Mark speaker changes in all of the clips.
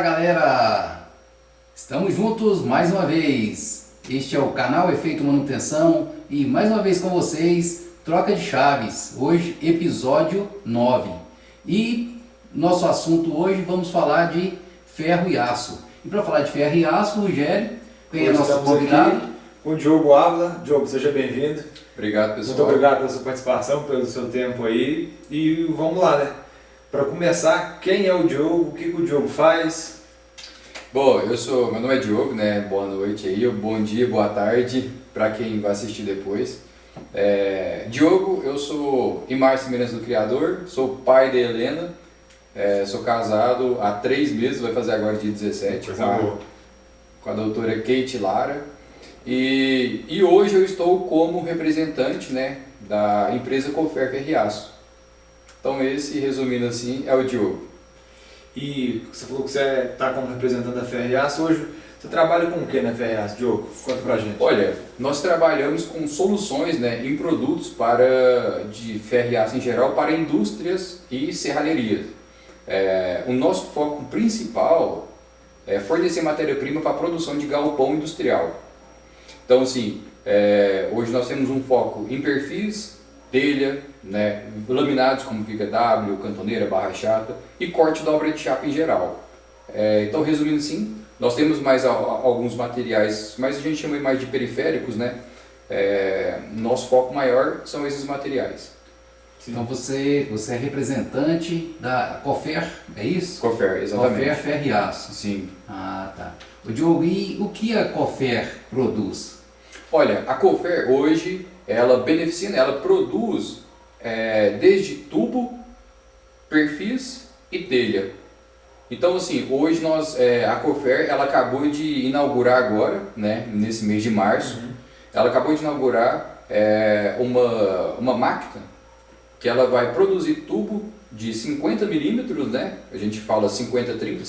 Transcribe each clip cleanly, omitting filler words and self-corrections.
Speaker 1: galera! Estamos juntos mais uma vez. Este é o canal Efeito Manutenção e mais uma vez com vocês, Troca de Chaves. Hoje, episódio 9. E nosso assunto hoje, vamos falar de ferro e aço. E para falar de ferro e aço, o Rogério tem o nosso convidado.
Speaker 2: Com o Diogo Ávila. Diogo, seja bem-vindo.
Speaker 3: Obrigado, pessoal.
Speaker 2: Muito obrigado pela sua participação, pelo seu tempo aí. E vamos lá, né? Para começar, quem é o Diogo? O que o Diogo faz?
Speaker 3: Bom, meu nome é Diogo, né? Boa noite aí, bom dia, boa tarde para quem vai assistir depois. Diogo, eu sou Imar Semelhança do Criador, sou pai da Helena, sou casado há 3 meses, vai fazer agora dia 17, com a doutora Kate Lara. E hoje eu estou como representante, né, da empresa Cofer Ferro e Aço. Então esse, resumindo assim, é o Diogo.
Speaker 2: E você falou que você está como representante da Ferro e Aço. Hoje você trabalha com o que na Ferro e Aço, Diogo? Conta pra gente.
Speaker 3: Olha, nós trabalhamos com soluções, né, em produtos de ferro e aço em geral para indústrias e serralherias. O nosso foco principal é fornecer matéria-prima para a produção de galpão industrial. Então, assim, hoje nós temos um foco em perfis, telha, né, laminados como viga W, cantoneira, barra chata e corte da obra de chapa em geral. Então, resumindo assim, nós temos mais alguns materiais, mas a gente chama mais de periféricos, né? Nosso foco maior são esses materiais.
Speaker 1: Sim. Então você é representante da Cofer, é isso?
Speaker 3: Cofer, exatamente.
Speaker 1: Cofer Ferro e Aço.
Speaker 3: Sim.
Speaker 1: Ah, tá. O Diogo, e o que a Cofer produz?
Speaker 3: Olha, a Cofer hoje, ela beneficia, ela produz desde tubo, perfis e telha. Então, assim, hoje a Cofer, ela acabou de inaugurar agora, né, nesse mês de março, ela acabou de inaugurar uma máquina que ela vai produzir tubo de 50 milímetros, né, a gente fala 50-30,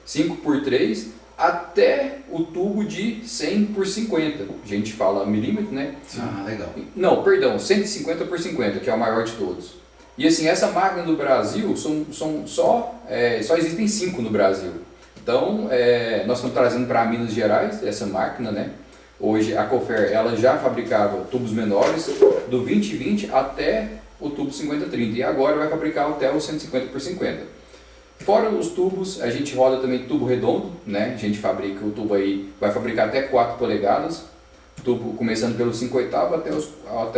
Speaker 3: 5 por 3, até o tubo de 100 por 50, a gente fala milímetro, né?
Speaker 1: Ah, legal.
Speaker 3: Não, perdão, 150 por 50, que é o maior de todos. E assim, essa máquina no Brasil, só existem 5 no Brasil. Então, nós estamos trazendo para Minas Gerais essa máquina, né? Hoje a Cofer, ela já fabricava tubos menores, do 20-20 até o tubo 50-30, e agora vai fabricar até o 150 por 50. Fora os tubos, a gente roda também tubo redondo, né? A gente fabrica o tubo aí, vai fabricar até 4 polegadas, tubo começando pelo 5/8 até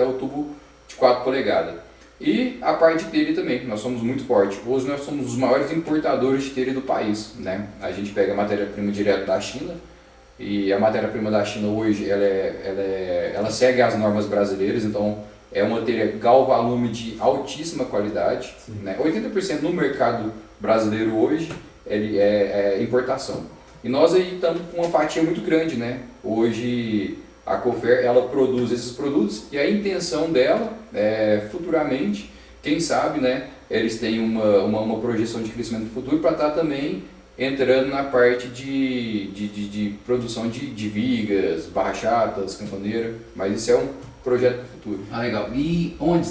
Speaker 3: o tubo de 4 polegadas. E a parte de telha também, nós somos muito fortes. Hoje nós somos os maiores importadores de telha do país, né? A gente pega a matéria-prima direto da China, e a matéria-prima da China hoje, ela segue as normas brasileiras, então é uma telha galvalume de altíssima qualidade, né? 80% no mercado brasileiro hoje é importação. E nós aí estamos com uma fatia muito grande, né? Hoje a Cofer, ela produz esses produtos e a intenção dela futuramente, quem sabe, né? Eles têm uma projeção de crescimento futuro para estar também entrando na parte de produção de vigas, barra chatas, camponeira, mas isso é um projeto para o futuro.
Speaker 1: Ah, legal. E onde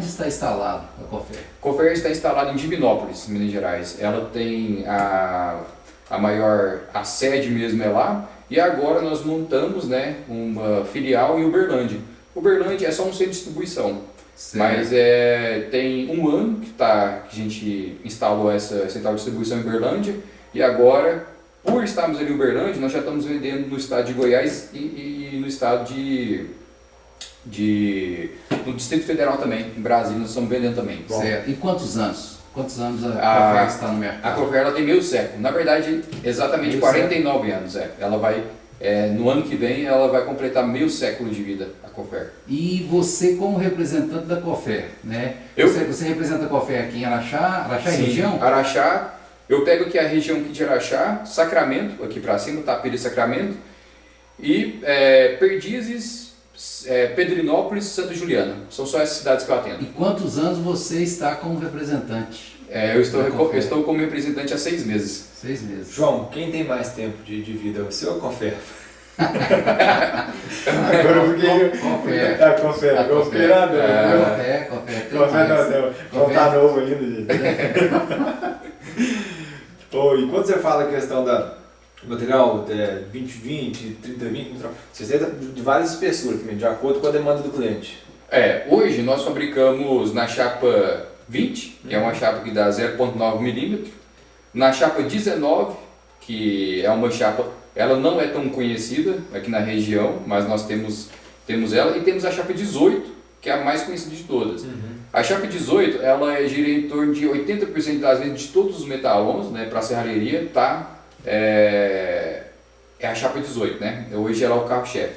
Speaker 1: está instalado a Cofer?
Speaker 3: A Cofer está instalada em Divinópolis, Minas Gerais. Ela tem a sede mesmo é lá, e agora nós montamos, né, uma filial em Uberlândia. Uberlândia é só um centro de distribuição, certo. Mas tem um ano que a gente instalou essa central de distribuição em Uberlândia, e agora, por estarmos ali em Uberlândia, nós já estamos vendendo no estado de Goiás e no estado no Distrito Federal também, em Brasília, nós estamos vendendo também.
Speaker 1: Certo. E quantos anos a Cofer está no mercado?
Speaker 3: A Cofer, ela tem meio século, na verdade, exatamente meio 49 século. Anos. Ela vai, no ano que vem, ela vai completar meio século de vida, a Cofer.
Speaker 1: E você, como representante da Cofer, né? Você representa a Cofer aqui em Araxá
Speaker 3: Sim,
Speaker 1: região?
Speaker 3: Araxá, eu pego aqui a região aqui de Araxá, Sacramento, aqui para cima, Tapira e Sacramento, e Perdizes, Pedrinópolis e Santa Juliana. São só essas cidades que eu atendo.
Speaker 1: E quantos anos você está como representante?
Speaker 3: Eu estou como representante há 6 meses.
Speaker 1: 6 meses.
Speaker 2: João, quem tem mais tempo de vida, você ou a Cofer?
Speaker 1: Agora
Speaker 2: A Cofer.
Speaker 1: Cofer
Speaker 2: João tá novo ainda, gente. E quando você fala a questão da material 20-20, 30-20, vocês têm de várias espessuras também, de acordo com a demanda do cliente.
Speaker 3: Hoje nós fabricamos na chapa 20, que é uma chapa que dá 0,9 milímetro, na chapa 19, que é uma chapa, ela não é tão conhecida aqui na região, mas nós temos ela, e temos a chapa 18, que é a mais conhecida de todas. A chapa 18, ela gira em torno de 80% das vezes de todos os metalons, né, para a serralheria, é a chapa 18, né? Hoje ela é o carro-chefe.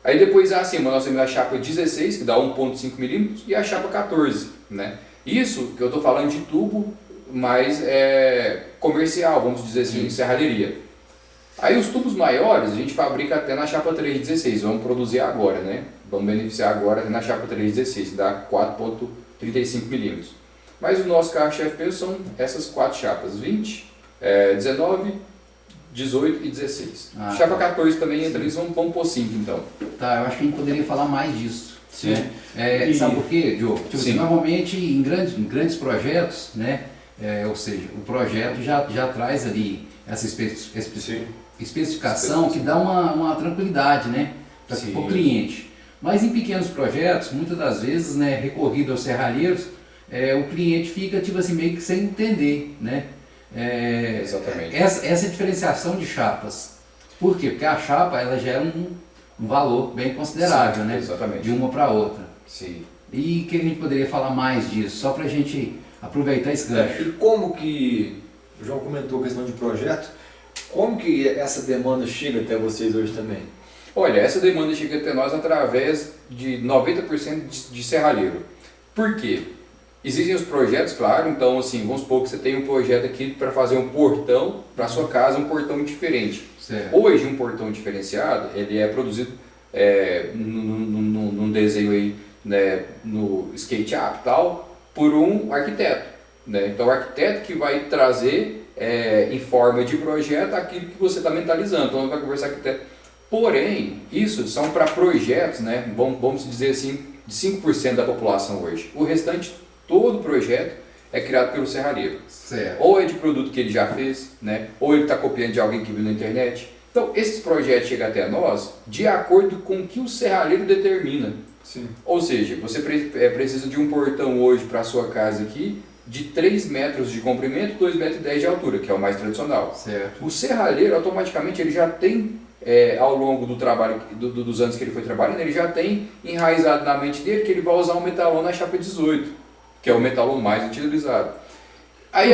Speaker 3: Aí depois acima nós temos a chapa 16, que dá 1,5 milímetros, e a chapa 14, né? Isso que eu estou falando de tubo mais comercial, vamos dizer assim, serralheria. Aí os tubos maiores a gente fabrica até na chapa 316, vamos produzir agora, né? Vamos beneficiar agora na chapa 316, que dá 4,35 milímetros. Mas o nosso carro-chefe mesmo são essas 4 chapas, 20, 19, 18 e 16. Chapa 14 também entra nisso, vamos pôr 5 então.
Speaker 1: Tá, eu acho que a gente poderia falar mais disso.
Speaker 2: Sim.
Speaker 1: Né? Sabe por quê, Diogo? Tipo assim, normalmente em grandes projetos, né? Ou seja, o projeto já traz ali essa especificação que dá uma tranquilidade, né? Para o cliente. Mas em pequenos projetos, muitas das vezes, né, recorrido aos serralheiros, o cliente fica tipo assim, meio que sem entender, né?
Speaker 3: Exatamente.
Speaker 1: Essa diferenciação de chapas. Por quê? Porque a chapa ela gera um valor bem considerável, né?
Speaker 3: Exatamente.
Speaker 1: De uma para outra.
Speaker 3: Sim.
Speaker 1: E que a gente poderia falar mais disso, só para a gente aproveitar esse gancho.
Speaker 2: E como que, o João comentou a questão de projeto, como que essa demanda chega até vocês hoje também?
Speaker 3: Olha, essa demanda chega até nós através de 90% de serralheiro. Por quê? Existem os projetos, claro, então assim, vamos supor que você tem um projeto aqui para fazer um portão para sua casa, um portão diferente.
Speaker 1: Certo.
Speaker 3: Hoje um portão diferenciado, ele é produzido num desenho aí, né, no SketchUp e tal, por um arquiteto. Né? Então o arquiteto que vai trazer em forma de projeto aquilo que você está mentalizando. Então vai conversar com o arquiteto. Porém, isso são para projetos, né? Vamos dizer assim, de 5% da população hoje. O restante, todo projeto é criado pelo serralheiro.
Speaker 1: Certo.
Speaker 3: Ou é de produto que ele já fez, né? Ou ele está copiando de alguém que viu na internet. Então, esses projetos chegam até nós de acordo com o que o serralheiro determina.
Speaker 2: Sim.
Speaker 3: Ou seja, você precisa de um portão hoje para a sua casa aqui de 3 metros de comprimento, 2,10 metros de altura, que é o mais tradicional.
Speaker 1: Certo.
Speaker 3: O serralheiro, automaticamente, ele já tem, ao longo do trabalho, dos anos que ele foi trabalhando, ele já tem enraizado na mente dele que ele vai usar um metalon na chapa 18, que é o metalon mais utilizado. Aí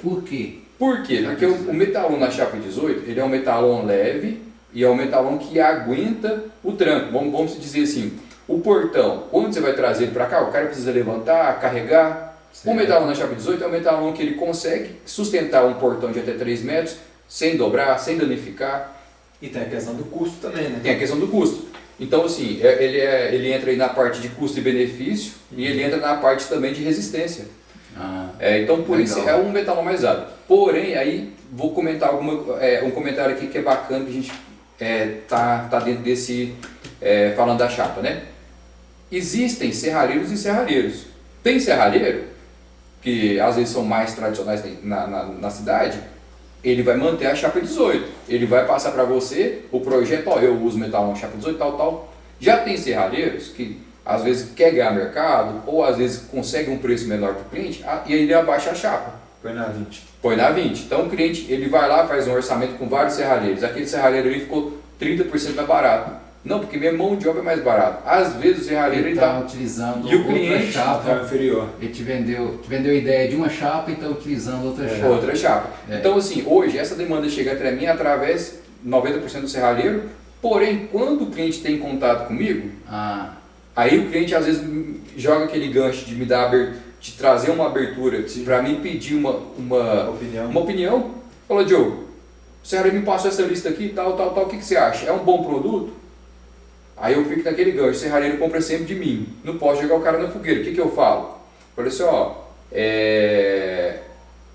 Speaker 1: Por quê?
Speaker 3: Por quê? Porque o metalon na chapa 18, ele é um metalon leve e é um metalon que aguenta o tranco. Vamos dizer assim, o portão, quando você vai trazer ele para cá, o cara precisa levantar, carregar. Certo. O metalon na chapa 18 é um metalon que ele consegue sustentar um portão de até 3 metros, sem dobrar, sem danificar.
Speaker 2: E tem a questão do custo também, né?
Speaker 3: Tem a questão do custo. Então, assim, ele entra aí na parte de custo e benefício e ele entra na parte também de resistência. Então, por isso é um metalon mais usado. Porém, aí vou comentar um comentário aqui que é bacana, que a gente tá dentro desse, falando da chapa, né? Existem serralheiros e serralheiros. Tem serralheiro, que às vezes são mais tradicionais na cidade, ele vai manter a chapa 18. Ele vai passar para você o projeto, eu uso metalon chapa 18, tal. Já tem serralheiros que às vezes quer ganhar mercado, ou às vezes consegue um preço menor para o cliente, e aí ele abaixa a chapa.
Speaker 2: Põe na 20.
Speaker 3: Põe na 20. Então o cliente ele vai lá, faz um orçamento com vários serralheiros. Aquele serralheiro ali ficou 30% mais barato. Não, porque minha mão de obra é mais barata. Às vezes o serralheiro
Speaker 1: ele está utilizando
Speaker 3: e o cliente
Speaker 1: chapa
Speaker 2: inferior.
Speaker 1: Ele te vendeu a ideia de uma chapa e está utilizando outra chapa.
Speaker 3: Então assim, hoje essa demanda chega até mim através 90% do serralheiro. Porém, quando o cliente tem contato comigo, aí o cliente às vezes joga aquele gancho de me dar de trazer uma abertura para mim pedir uma opinião. Fala, Diogo, o serralheiro me passou essa lista aqui, tal, o que você acha? É um bom produto? Aí eu fico naquele gancho, o serralheiro compra sempre de mim, não posso jogar o cara na fogueira. O que eu falo? Falei assim,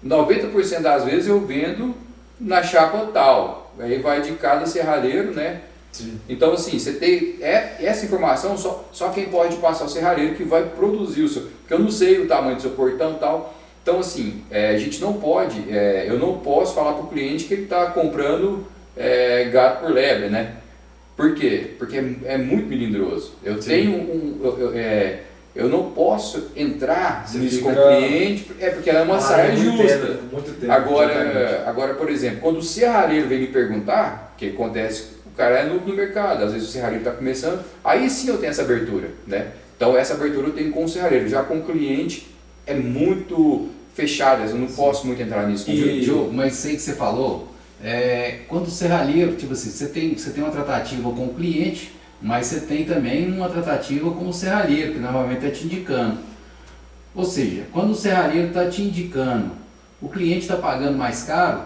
Speaker 3: 90% das vezes eu vendo na chapa tal, aí vai de cada serralheiro, né?
Speaker 2: Sim.
Speaker 3: Então assim, você tem essa informação, só quem pode passar o serralheiro que vai produzir o seu, porque eu não sei o tamanho do seu portão e tal, Então, assim, a gente não pode, eu não posso falar para o cliente que ele está comprando gato por lebre, né? Por quê? Porque é muito melindroso. Eu
Speaker 2: Sim.
Speaker 3: tenho eu não posso entrar
Speaker 2: Você
Speaker 3: nisso com o
Speaker 2: fica-
Speaker 3: cliente, porque ela é uma saia justa.
Speaker 2: Muito tempo. exatamente.
Speaker 3: Agora, por exemplo, quando o serralheiro vem me perguntar, o que acontece, o cara é novo no mercado, às vezes o serralheiro está começando, aí sim eu tenho essa abertura, né? Então essa abertura eu tenho com o serralheiro, já com o cliente é muito fechado, eu não posso muito entrar nisso.
Speaker 1: Diogo, mas sei que você falou, quando o serralheiro, tipo assim, você tem uma tratativa com o cliente, mas você tem também uma tratativa com o serralheiro, que normalmente está te indicando. Ou seja, quando o serralheiro está te indicando, o cliente está pagando mais caro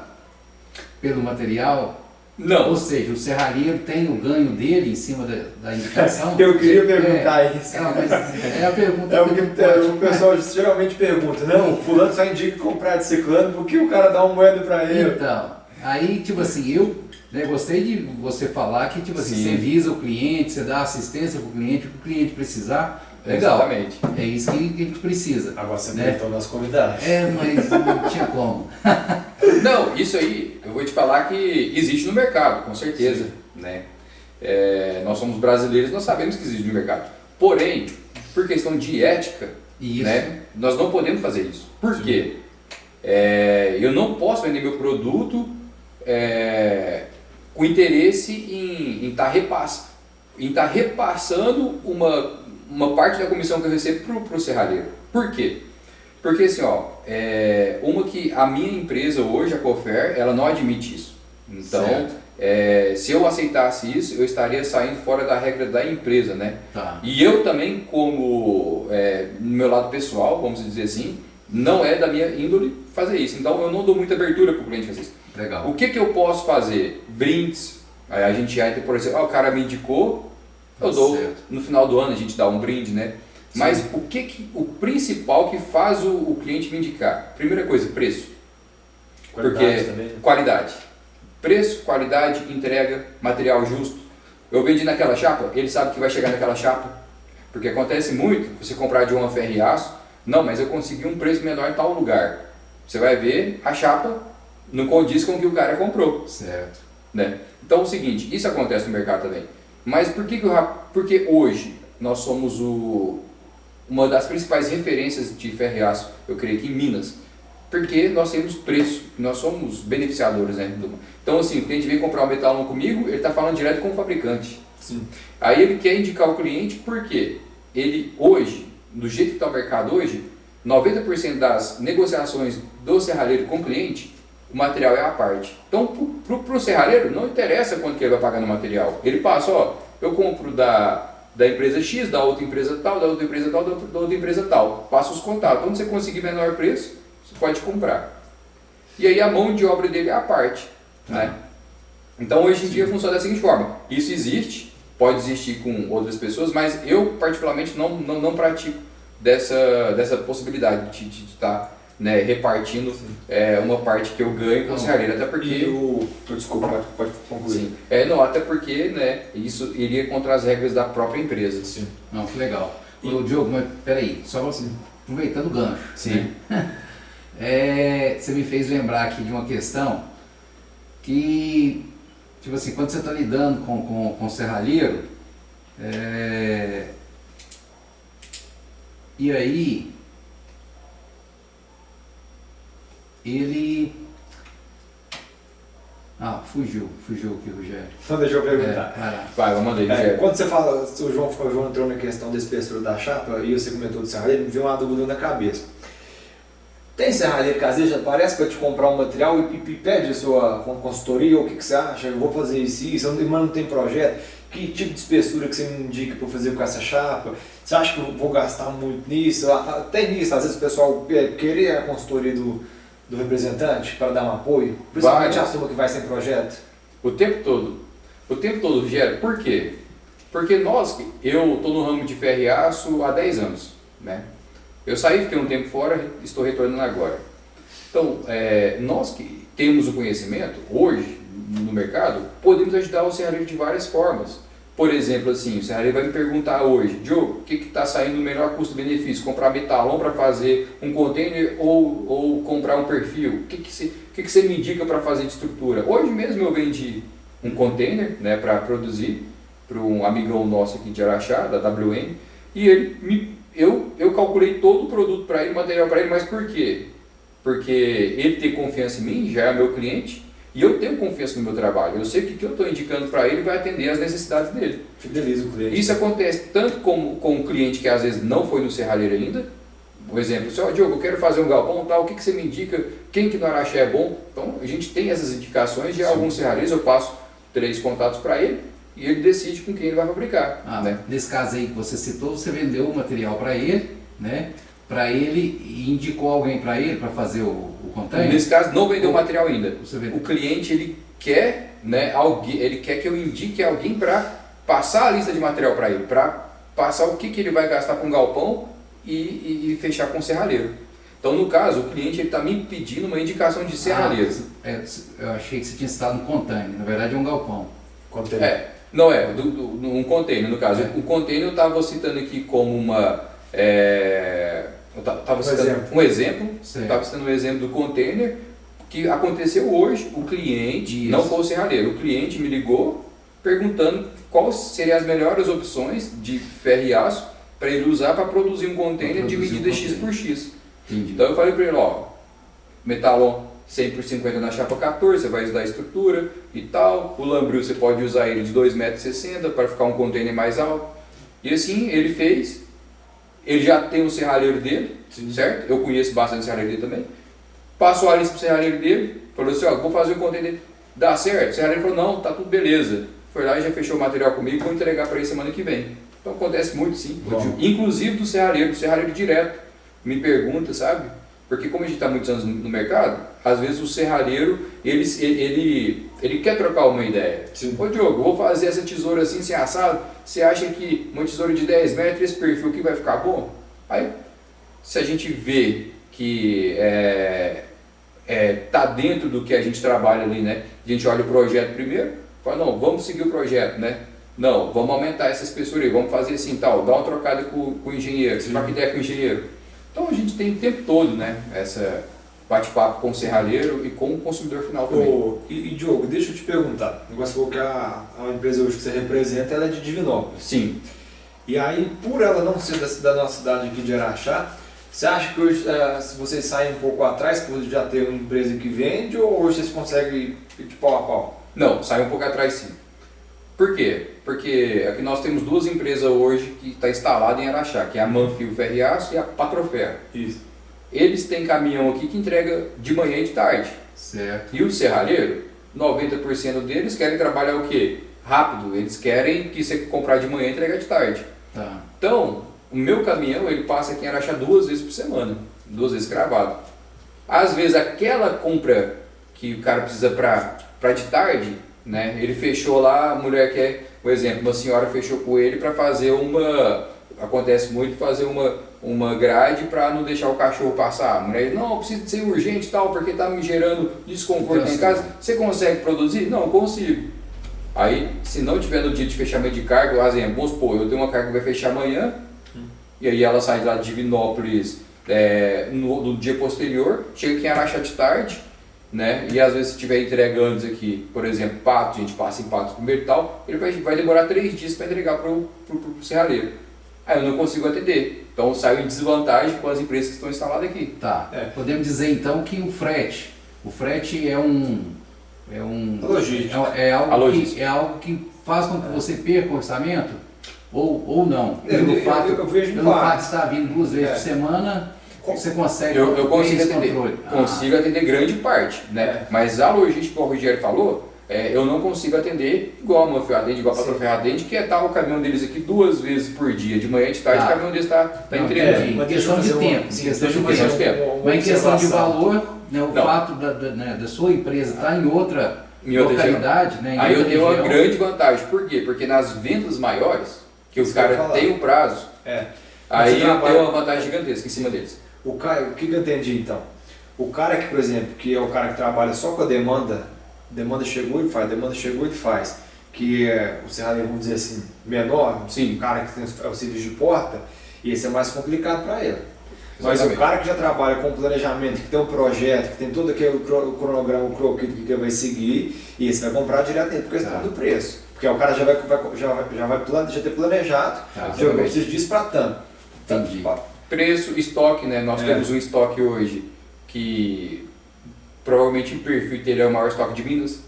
Speaker 1: pelo material,
Speaker 3: Não.
Speaker 1: ou seja, o serralheiro tem o ganho dele em cima da indicação.
Speaker 2: Eu queria perguntar isso.
Speaker 1: Mas é a pergunta
Speaker 2: É o
Speaker 1: que
Speaker 2: que
Speaker 1: não pode-
Speaker 2: o pessoal geralmente pergunta, não, o fulano só indica comprar de ciclano porque o cara dá uma moeda pra ele.
Speaker 1: Então, aí tipo assim, eu gostei de você falar que tipo assim,
Speaker 3: Sim.
Speaker 1: você visa o cliente, você dá assistência pro cliente, o que o cliente precisar, legal.
Speaker 3: Exatamente.
Speaker 1: É isso que a gente precisa.
Speaker 2: Agora você
Speaker 1: Né?
Speaker 2: perguntou nosso convidado.
Speaker 1: Mas não tinha como.
Speaker 3: Não, isso aí eu vou te falar que existe no mercado, com certeza, né? Nós somos brasileiros, nós sabemos que existe no mercado. Porém, por questão de ética,
Speaker 1: Isso.
Speaker 3: né, nós não podemos fazer isso. Por quê? Eu não posso vender meu produto com interesse em estar repassando uma parte da comissão que eu recebo para o serralheiro. Por quê? Porque assim, uma que a minha empresa hoje, a Cofer, ela não admite isso. Então,
Speaker 1: Certo.
Speaker 3: se eu aceitasse isso, eu estaria saindo fora da regra da empresa, né?
Speaker 1: Tá.
Speaker 3: E eu também, como no meu lado pessoal, vamos dizer assim, não é da minha índole fazer isso. Então, eu não dou muita abertura para o cliente fazer isso.
Speaker 1: Legal.
Speaker 3: O que eu posso fazer? Brindes. Aí a gente entra, por exemplo, o cara me indicou, eu dou,
Speaker 1: Certo.
Speaker 3: no final do ano a gente dá um brinde, né? Mas o principal que faz o cliente me indicar? Primeira coisa, preço.
Speaker 2: Qualidade também, né?
Speaker 3: Qualidade. Preço, qualidade, entrega, material justo. Eu vendi naquela chapa, ele sabe que vai chegar naquela chapa. Porque acontece muito, você comprar de uma ferro e aço, não, mas eu consegui um preço menor em tal lugar. Você vai ver, a chapa não condiz com o que o cara comprou.
Speaker 1: Certo.
Speaker 3: Né? Então é o seguinte, isso acontece no mercado também. Mas porque hoje nós somos uma das principais referências de ferro e aço, eu creio que em Minas, porque nós temos preço, nós somos beneficiadores, né? Então assim, o cliente vem comprar um metalon comigo, ele está falando direto com o fabricante.
Speaker 2: Sim.
Speaker 3: Aí ele quer indicar o cliente porque ele hoje, do jeito que está o mercado hoje, 90% das negociações do serralheiro com o cliente, o material é à parte. Então, para o serralheiro, não interessa quanto que ele vai pagar no material. Ele passa, eu compro da empresa X, da outra empresa tal, da outra empresa tal, da outra empresa tal. Passa os contatos. Quando você conseguir menor preço, você pode comprar. E aí a mão de obra dele é à parte. Né? Então, hoje em dia funciona da seguinte forma. Isso existe, pode existir com outras pessoas, mas eu, particularmente, não pratico dessa possibilidade de estar repartindo uma parte que eu ganho com o serralheiro, até porque...
Speaker 2: Desculpa, pode concluir.
Speaker 3: Sim. Não, até porque isso iria contra as regras da própria empresa.
Speaker 2: Sim.
Speaker 1: Não, que legal. Ô, Diogo, mas peraí, só assim, aproveitando o gancho.
Speaker 3: Sim.
Speaker 1: Né? Você me fez lembrar aqui de uma questão que, tipo assim, quando você está lidando com o serralheiro, e aí ele... fugiu aqui, Rogério.
Speaker 2: Então deixa eu perguntar.
Speaker 1: Vai lá.
Speaker 3: Vai, vamos mandar aí.
Speaker 2: Quando você fala, o João entrou na questão da espessura da chapa e você comentou do serralheiro, me veio uma dúvida na cabeça. Tem serralheiro que às vezes aparece para te comprar um material e pede a sua consultoria, ou o que você acha, eu vou fazer isso, mas não tem projeto, que tipo de espessura que você me indica para fazer com essa chapa? Você acha que eu vou gastar muito nisso? Tem isso, às vezes o pessoal querer a consultoria do representante para dar um apoio, principalmente a turma que vai sem projeto.
Speaker 3: O tempo todo, Rogério. Por quê? Porque eu estou no ramo de ferro e aço há 10 anos, né? Eu saí, fiquei um tempo fora, estou retornando agora. Então, nós que temos o conhecimento, hoje, no mercado, podemos ajudar o serralheiro de várias formas. por exemplo, assim, o serralheiro vai me perguntar hoje, Diogo, o que está saindo o melhor custo-benefício? Comprar metalon para fazer um container ou comprar um perfil? O que você me indica para fazer de estrutura? Hoje mesmo eu vendi um container, né, para produzir para um amigão nosso aqui de Araxá, da WM, e eu calculei todo o produto para ele, o material para ele, mas por quê? Porque ele tem confiança em mim, já é meu cliente, e eu tenho confiança no meu trabalho. Eu sei que o que eu estou indicando para ele vai atender às necessidades dele.
Speaker 2: Fideliza o cliente.
Speaker 3: Isso acontece tanto com um cliente que às vezes não foi no serralheiro ainda. Por exemplo, assim, Diogo, eu quero fazer um galpão, tal, o que você me indica? Quem que no Araxá é bom? Então a gente tem essas indicações de alguns serralheiros, eu passo 3 contatos para ele e ele decide com quem ele vai fabricar. Né?
Speaker 1: Nesse caso aí que você citou, você vendeu o material para ele, né? Para ele e indicou alguém para ele para fazer o container?
Speaker 3: Nesse caso não vendeu o material ainda.
Speaker 1: O
Speaker 3: cliente ele quer, né, ele quer que eu indique alguém para passar a lista de material para ele, para passar o que ele vai gastar com galpão e fechar com o serralheiro. Então no caso o cliente está me pedindo uma indicação de serralheiro.
Speaker 1: Eu achei que você tinha citado um container, na verdade é um galpão.
Speaker 2: Container.
Speaker 3: Não é, um container no caso. O container eu estava citando aqui como uma... eu estava citando um exemplo, estava citando um exemplo do container que aconteceu hoje. O cliente, não foi o serralheiro, o cliente me ligou perguntando quais seriam as melhores opções de ferro e aço para ele usar para produzir um container de medida X por X.
Speaker 1: Entendi.
Speaker 3: Então eu falei para ele, metalon 100 por 50 na chapa 14, você vai usar a estrutura e tal. O lambril você pode usar ele de 2,60 m para ficar um container mais alto. E assim ele fez. Ele já tem o serralheiro dele, certo? Eu conheço bastante o serralheiro dele também. Passou a lista para o serralheiro dele, falou assim, vou fazer o container, dá certo? O serralheiro falou, não, tá tudo beleza. Foi lá e já fechou o material comigo, vou entregar para ele semana que vem. Então acontece muito sim. Inclusive do serralheiro direto me pergunta, sabe? Porque como a gente está muitos anos no mercado, às vezes o serralheiro, ele quer trocar uma ideia.
Speaker 2: Sim.
Speaker 3: Ô Diogo, vou fazer essa tesoura assim, sem assado, você acha que uma tesoura de 10 metros, esse perfil aqui vai ficar bom? Aí, se a gente vê que tá dentro do que a gente trabalha ali, né? A gente olha o projeto primeiro, fala, não, vamos seguir o projeto, né? Não, vamos aumentar essa espessura aí, vamos fazer assim tal, dá uma trocada com o engenheiro, você troca ideia com o engenheiro. Então a gente tem o tempo todo, né? Essa bate-papo com o serralheiro e com o consumidor final também.
Speaker 2: E Diogo, deixa eu te perguntar. O negócio falou que a empresa hoje que você representa ela é de Divinópolis.
Speaker 3: Sim.
Speaker 2: E aí, por ela não ser da nossa cidade aqui de Araxá, você acha que hoje se vocês saem um pouco atrás por já ter uma empresa que vende ou hoje vocês conseguem ir de pau a pau?
Speaker 3: Não, sai um pouco atrás sim. Por quê? Porque aqui nós temos 2 empresas hoje que estão instaladas em Araxá, que é a Manfio Ferro e Aço e a Patroferro.
Speaker 2: Isso.
Speaker 3: Eles têm caminhão aqui que entrega de manhã e de tarde.
Speaker 1: Certo.
Speaker 3: E o serralheiro, 90% deles querem trabalhar o quê? Rápido. Eles querem que você comprar de manhã e entregar de tarde.
Speaker 1: Tá.
Speaker 3: Então, o meu caminhão ele passa aqui em Araxá 2 vezes por semana. 2 vezes cravado. Às vezes aquela compra que o cara precisa para de tarde, né? Ele fechou lá, a mulher quer, por exemplo, uma senhora fechou com ele para fazer acontece muito, fazer uma grade para não deixar o cachorro passar. A mulher diz, não, precisa ser urgente e tal, porque está me gerando desconforto em casa. Você consegue produzir? Não, consigo. Aí, se não tiver no dia de fechamento de carga, por exemplo, vamos supor, eu tenho uma carga que vai fechar amanhã, e aí ela sai lá de Divinópolis no dia posterior, chega aqui em Araxá de tarde, né? E às vezes se tiver entrega antes aqui, por exemplo, Pato, a gente passa em Patos primeiro e tal, ele vai demorar 3 dias para entregar para o serralheiro. Aí eu não consigo atender. Então eu saio em desvantagem com as empresas que estão instaladas aqui.
Speaker 1: Tá. Podemos dizer então que o frete é
Speaker 2: logística.
Speaker 1: É algo que faz com que você perca o orçamento ou não.
Speaker 2: Eu vejo
Speaker 1: pelo fato de estar vindo 2 vezes por semana, você consegue
Speaker 3: eu consigo atender,
Speaker 1: controle.
Speaker 3: Consigo atender grande parte, né? Mas a logística, como o Rogério falou, eu não consigo atender igual a Manfio atende, igual a Patroferro atende, que o caminhão deles aqui 2 vezes por dia, de manhã e de tarde, o caminhão deles está entregando.
Speaker 1: Uma questão de tempo. Mas em questão de valor, né, o fato da sua empresa estar em outra localidade, né,
Speaker 3: aí eu tenho uma grande vantagem. Por quê? Porque nas vendas maiores, que os caras têm o prazo, aí eu tenho uma vantagem gigantesca em cima deles.
Speaker 2: O que eu entendi então? O cara que, por exemplo, que é o cara que trabalha só com a demanda chegou e faz, demanda chegou e faz. que é o serralheiro, vamos dizer assim, menor,
Speaker 3: Sim.
Speaker 2: o cara que tem o serviço de porta, e esse é mais complicado para ele. Mas
Speaker 3: Exatamente.
Speaker 2: o cara que já trabalha com planejamento, que tem um projeto, que tem todo aquele cronograma, o croquis que ele vai seguir, e esse vai comprar direto dele por questão do preço. Porque o cara já vai ter planejado, já eu preciso disso para tanto.
Speaker 1: Entendi.
Speaker 3: Preço, estoque, né? Nós
Speaker 2: É.
Speaker 3: temos um estoque hoje que provavelmente em perfil telha é o maior estoque de Minas.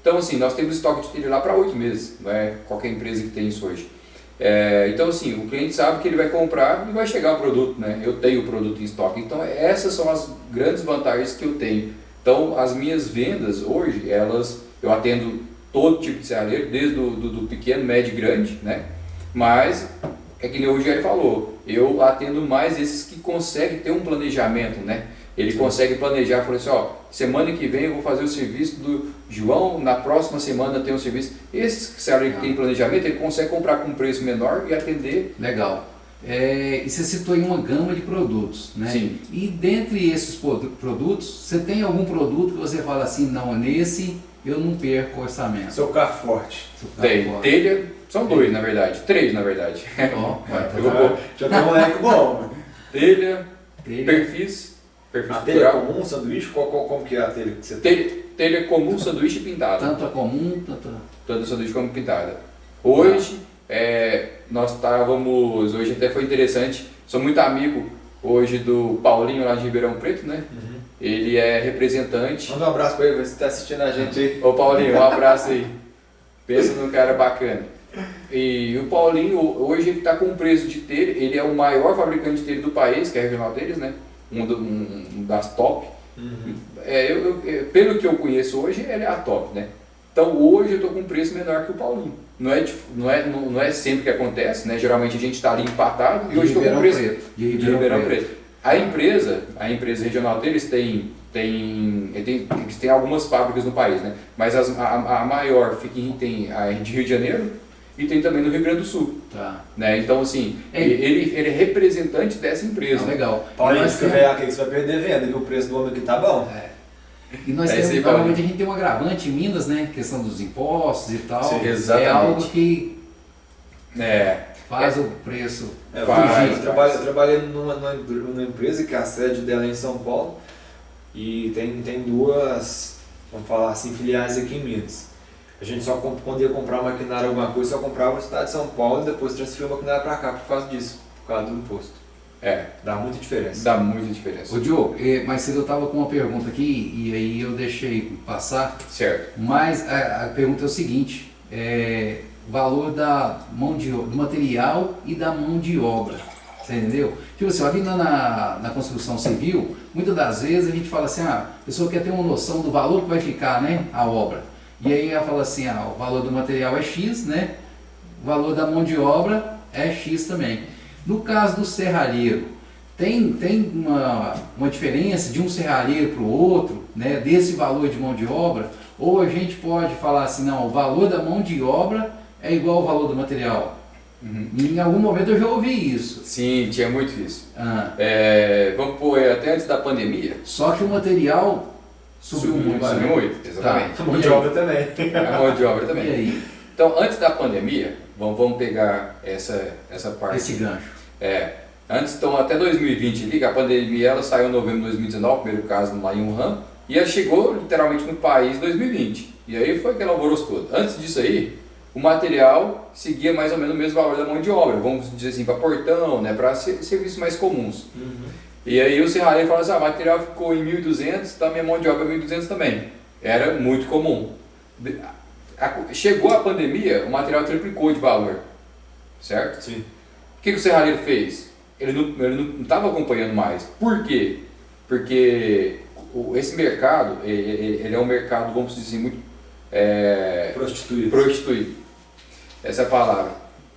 Speaker 3: Então, assim, nós temos estoque de telha lá para 8 meses, não é qualquer empresa que tem isso hoje. Então, assim, o cliente sabe que ele vai comprar e vai chegar o produto, né? Eu tenho o produto em estoque. Então, essas são as grandes vantagens que eu tenho. Então, as minhas vendas hoje, eu atendo todo tipo de serralheiro, desde do pequeno, médio e grande, né? Mas, é que nem o Rogério falou, eu atendo mais esses que conseguem ter um planejamento, né? Ele consegue planejar, falou assim, ó, semana que vem eu vou fazer o serviço do João, na próxima semana tem um serviço. Esse serralheiro que tem planejamento, ele consegue comprar com um preço menor e atender.
Speaker 1: Legal. E você citou aí uma gama de produtos, né?
Speaker 3: Sim.
Speaker 1: E dentre esses produtos, você tem algum produto que você fala assim, não, nesse eu não perco orçamento?
Speaker 2: Seu carro forte.
Speaker 1: Seu carro
Speaker 3: Tem
Speaker 1: forte.
Speaker 3: telha, são dois na verdade, três na verdade.
Speaker 1: Ó, vai, tá
Speaker 3: Eu vou
Speaker 1: bom.
Speaker 3: pôr
Speaker 2: Já tem um moleque bom.
Speaker 3: telha,
Speaker 1: Telha.
Speaker 3: perfis
Speaker 2: A telha é
Speaker 3: estrutural,
Speaker 2: comum, sanduíche? Como que é a telha que você tem?
Speaker 3: telha comum, sanduíche e pintada.
Speaker 1: Tanto a comum, tanto a...
Speaker 3: Tanto sanduíche como pintada. Hoje, nós estávamos, hoje até foi interessante, sou muito amigo hoje do Paulinho lá de Ribeirão Preto, né? Ele é representante.
Speaker 2: Manda um abraço pra ele, ver se tá assistindo a gente aí.
Speaker 3: Ô Paulinho, um abraço aí. Pensa num cara bacana. E o Paulinho, hoje ele está com um preço de telha, ele é o maior fabricante de telha do país, que é a regional deles, né? Um das top. Pelo que eu conheço hoje, ele é a top, né? Então hoje eu estou com um preço menor que o Paulinho. Não é sempre que acontece, né? Geralmente a gente está ali empatado e hoje estou com um preço
Speaker 1: De
Speaker 3: de Ribeirão Preto. A empresa regional deles eles têm algumas fábricas no país, né? Mas a maior tem a de Rio de Janeiro e tem também no Rio Grande do Sul.
Speaker 1: Tá.
Speaker 3: Né? Então, assim, ele é representante dessa empresa.
Speaker 1: Não, legal.
Speaker 2: Paulinho,
Speaker 1: E
Speaker 2: se
Speaker 1: nós
Speaker 2: você vier aqui, você vai perder venda, viu? O preço do homem aqui tá bom.
Speaker 1: E nós
Speaker 3: É
Speaker 1: temos,
Speaker 3: isso aí,
Speaker 1: normalmente
Speaker 3: Paulinho.
Speaker 1: a gente tem um agravante em Minas, né? Questão dos impostos e tal.
Speaker 2: Sim,
Speaker 3: exatamente.
Speaker 1: É algo que faz
Speaker 3: É.
Speaker 1: o preço
Speaker 3: Faz.
Speaker 1: fugir.
Speaker 2: Eu trabalhei numa empresa que a sede dela é em São Paulo e tem duas, vamos falar assim, filiais aqui em Minas. A gente só quando ia comprar maquinário alguma coisa, só comprava no estado de São Paulo e depois transferiu o maquinário para cá por causa disso, por causa do imposto. Dá muita diferença.
Speaker 3: Dá muita diferença.
Speaker 1: Ô Diogo, mais cedo eu estava com uma pergunta aqui e aí eu deixei passar,
Speaker 3: Certo.
Speaker 1: mas a pergunta é o seguinte, o valor do material e da mão de obra, você entendeu? Tipo assim, ali na construção civil, muitas das vezes a gente fala assim, a pessoa quer ter uma noção do valor que vai ficar, né, a obra. E aí ela fala assim, o valor do material é X, né, o valor da mão de obra é X também. No caso do serralheiro, tem uma diferença de um serralheiro para o outro, né, desse valor de mão de obra? Ou a gente pode falar assim, não, o valor da mão de obra é igual ao valor do material? Em algum momento eu já ouvi isso.
Speaker 3: Sim, tinha muito isso.
Speaker 1: Ah,
Speaker 3: Vamos pôr até antes da pandemia.
Speaker 1: só que o material subiu muito.
Speaker 3: Subiu
Speaker 1: né?
Speaker 3: muito, exatamente.
Speaker 2: A mão de obra também.
Speaker 3: A mão de obra
Speaker 1: E
Speaker 3: também.
Speaker 1: aí,
Speaker 3: Então, antes da pandemia, vamos pegar essa parte.
Speaker 1: esse gancho?
Speaker 3: Antes, então, até 2020 ali, que a pandemia ela saiu em novembro de 2019, primeiro caso lá em Wuhan, e ela chegou literalmente no país em 2020. E aí foi aquele alvoroço todo. Antes disso aí, o material seguia mais ou menos o mesmo valor da mão de obra, vamos dizer assim, para portão, né, para serviços mais comuns. E aí o serralheiro fala assim, o material ficou em 1.200, tá, minha mão de obra é 1.200 também. Era muito comum. Chegou a pandemia, o material triplicou de valor, certo?
Speaker 2: Sim.
Speaker 3: O que o serralheiro fez? Ele não estava acompanhando mais. Por quê? Porque esse mercado, ele é um mercado, vamos dizer assim, muito prostituído. Essa é a palavra.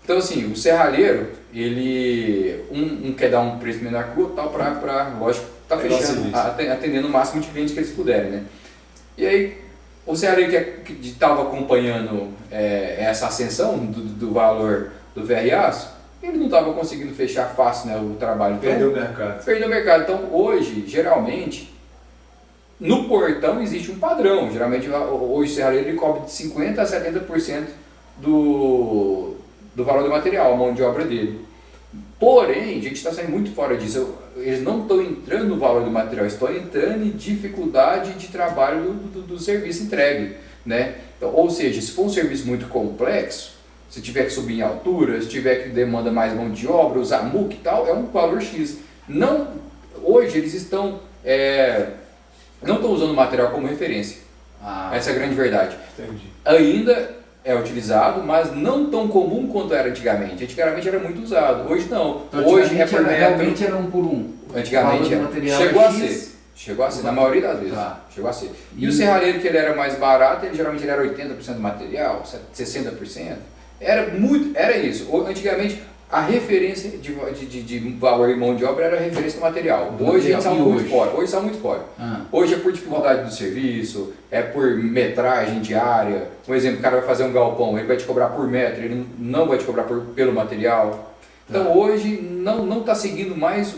Speaker 3: Então, assim, o serralheiro, ele quer dar um preço menor que o outro, para, lógico, tá fechando, atendendo o máximo de clientes que eles puderem, né? E aí, o serralheiro que estava acompanhando essa ascensão do valor do ferro e aço, ele não estava conseguindo fechar fácil, né, o trabalho. Então,
Speaker 2: Perdeu o mercado.
Speaker 3: Perdeu o mercado. Então, hoje, geralmente, no portão existe um padrão. Geralmente, hoje o serralheiro ele cobre de 50% a 70% do valor do material, a mão de obra dele. Porém, a gente está saindo muito fora disso. Eles não estão entrando no valor do material, estão entrando em dificuldade de trabalho do serviço entregue, né? Então, ou seja, se for um serviço muito complexo, se tiver que subir em altura, se tiver que demanda mais mão de obra, usar MUC e tal, é um valor X. Não, hoje eles estão não estão usando o material como referência. Essa é a grande verdade.
Speaker 2: Entendi.
Speaker 3: Ainda é utilizado, mas não tão comum quanto era antigamente. Antigamente era muito usado, hoje não.
Speaker 1: Então,
Speaker 3: Hoje é por metro.
Speaker 1: realmente era um por um.
Speaker 3: Antigamente
Speaker 1: O valor do material
Speaker 3: chegou
Speaker 1: é
Speaker 3: a
Speaker 1: X.
Speaker 3: ser. Chegou a ser, na maioria das vezes.
Speaker 1: Tá.
Speaker 3: Chegou a ser. E o serralheiro, que ele era mais barato, ele geralmente era 80% do material, 60%. Era isso. Antigamente, a referência de valor e mão de obra era a referência do material. Hoje eles são muito fora. Hoje são muito fora. Hoje é por dificuldade do serviço, é por metragem diária. Um exemplo, o cara vai fazer um galpão, ele vai te cobrar por metro, ele não vai te cobrar pelo material. Então hoje não está seguindo mais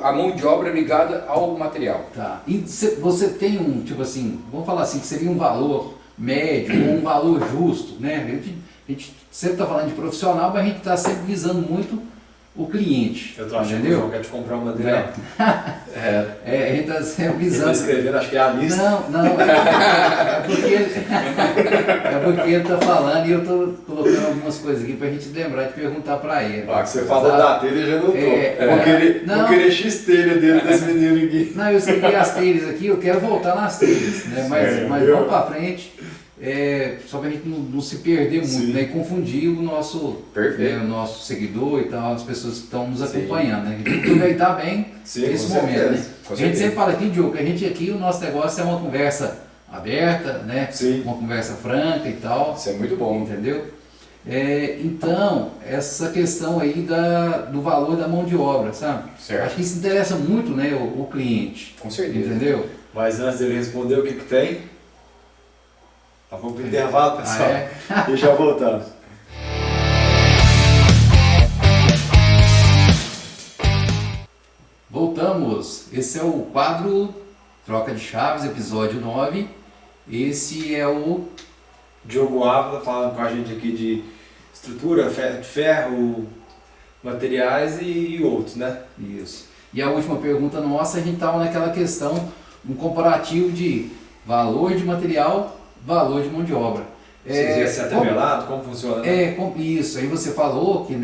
Speaker 3: a mão de obra ligada ao material.
Speaker 1: Tá. E você tem tipo assim, vamos falar assim, que seria um valor médio ou um valor justo, né? A gente sempre está falando de profissional, mas a gente está sempre visando muito o cliente.
Speaker 2: Eu tô achando que
Speaker 1: entendeu?
Speaker 2: o quer te comprar um material.
Speaker 1: A gente está sempre visando.
Speaker 2: Escrevendo, acho que é a lista.
Speaker 1: Não, é porque ele está falando e eu estou colocando algumas coisas aqui para a gente lembrar de perguntar para ele.
Speaker 2: Ah, que você falou da telha, eu já não tô. Vou querer X telha dentro desse menino aqui.
Speaker 1: Não, eu escrevi as telhas aqui, eu quero voltar nas telhas, né? Mas vamos para frente. Só para a gente não se perder muito, né? E confundir o nosso seguidor e tal, as pessoas que estão nos acompanhando, né? A gente aproveitar bem esse momento, né? A gente sempre fala aqui, Diogo, que a gente aqui, o nosso negócio é uma conversa aberta, né? Uma conversa franca e tal.
Speaker 3: Isso é muito bom.
Speaker 1: Entendeu? Então, essa questão aí do valor da mão de obra, sabe?
Speaker 3: Certo.
Speaker 1: Acho que isso interessa muito, né, o cliente.
Speaker 3: Com certeza.
Speaker 1: Entendeu?
Speaker 2: Mas antes dele responder o que tem, vamos para o intervalo, pessoal. E já voltamos.
Speaker 1: Voltamos. Esse é o quadro Troca de Chaves, episódio 9. Esse é o
Speaker 2: Diogo Ávila falando com a gente aqui de estrutura, de ferro, materiais e outros, né?
Speaker 1: Isso. E a última pergunta nossa, a gente estava naquela questão, um comparativo de valor de material, valor de mão de obra.
Speaker 2: Você ia ser atabelado, como funciona? Né?
Speaker 1: Isso. Aí você falou que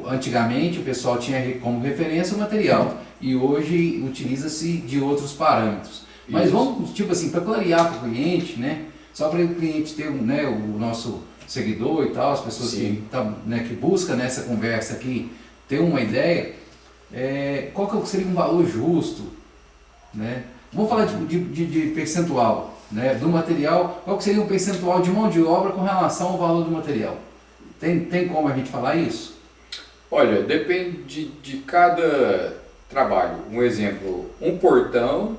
Speaker 1: antigamente o pessoal tinha como referência o material e hoje utiliza-se de outros parâmetros. Mas
Speaker 2: Isso.
Speaker 1: vamos, tipo assim, para clarear para o cliente, né? Só para o cliente ter o nosso seguidor e tal, as pessoas que buscam nessa conversa aqui ter uma ideia, qual que seria um valor justo, né? Vamos falar de percentual, né, do material, qual que seria um percentual de mão de obra com relação ao valor do material? Tem como a gente falar isso?
Speaker 3: Olha, depende de cada trabalho. Um exemplo, um portão,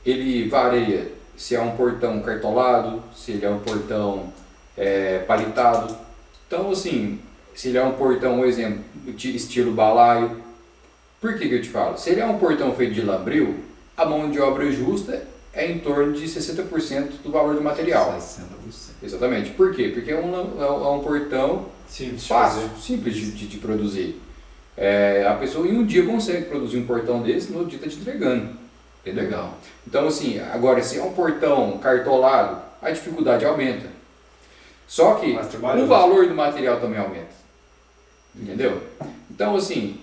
Speaker 3: ele varia se é um portão cartolado, se ele é um portão palitado. Então, assim, se ele é um portão, um exemplo, de estilo balaio. Por que eu te falo? Se ele é um portão feito de lambril, a mão de obra justa é em torno de 60% do valor do material.
Speaker 1: 60%.
Speaker 3: Exatamente. Por quê? Porque é um portão fácil, simples de produzir. A pessoa em um dia consegue produzir um portão desse, no outro dia está te entregando. Entendeu?
Speaker 1: Legal.
Speaker 3: Então, assim, agora, se é um portão cartolado, a dificuldade aumenta. Só que o valor do material também aumenta. Entendeu? Então, assim,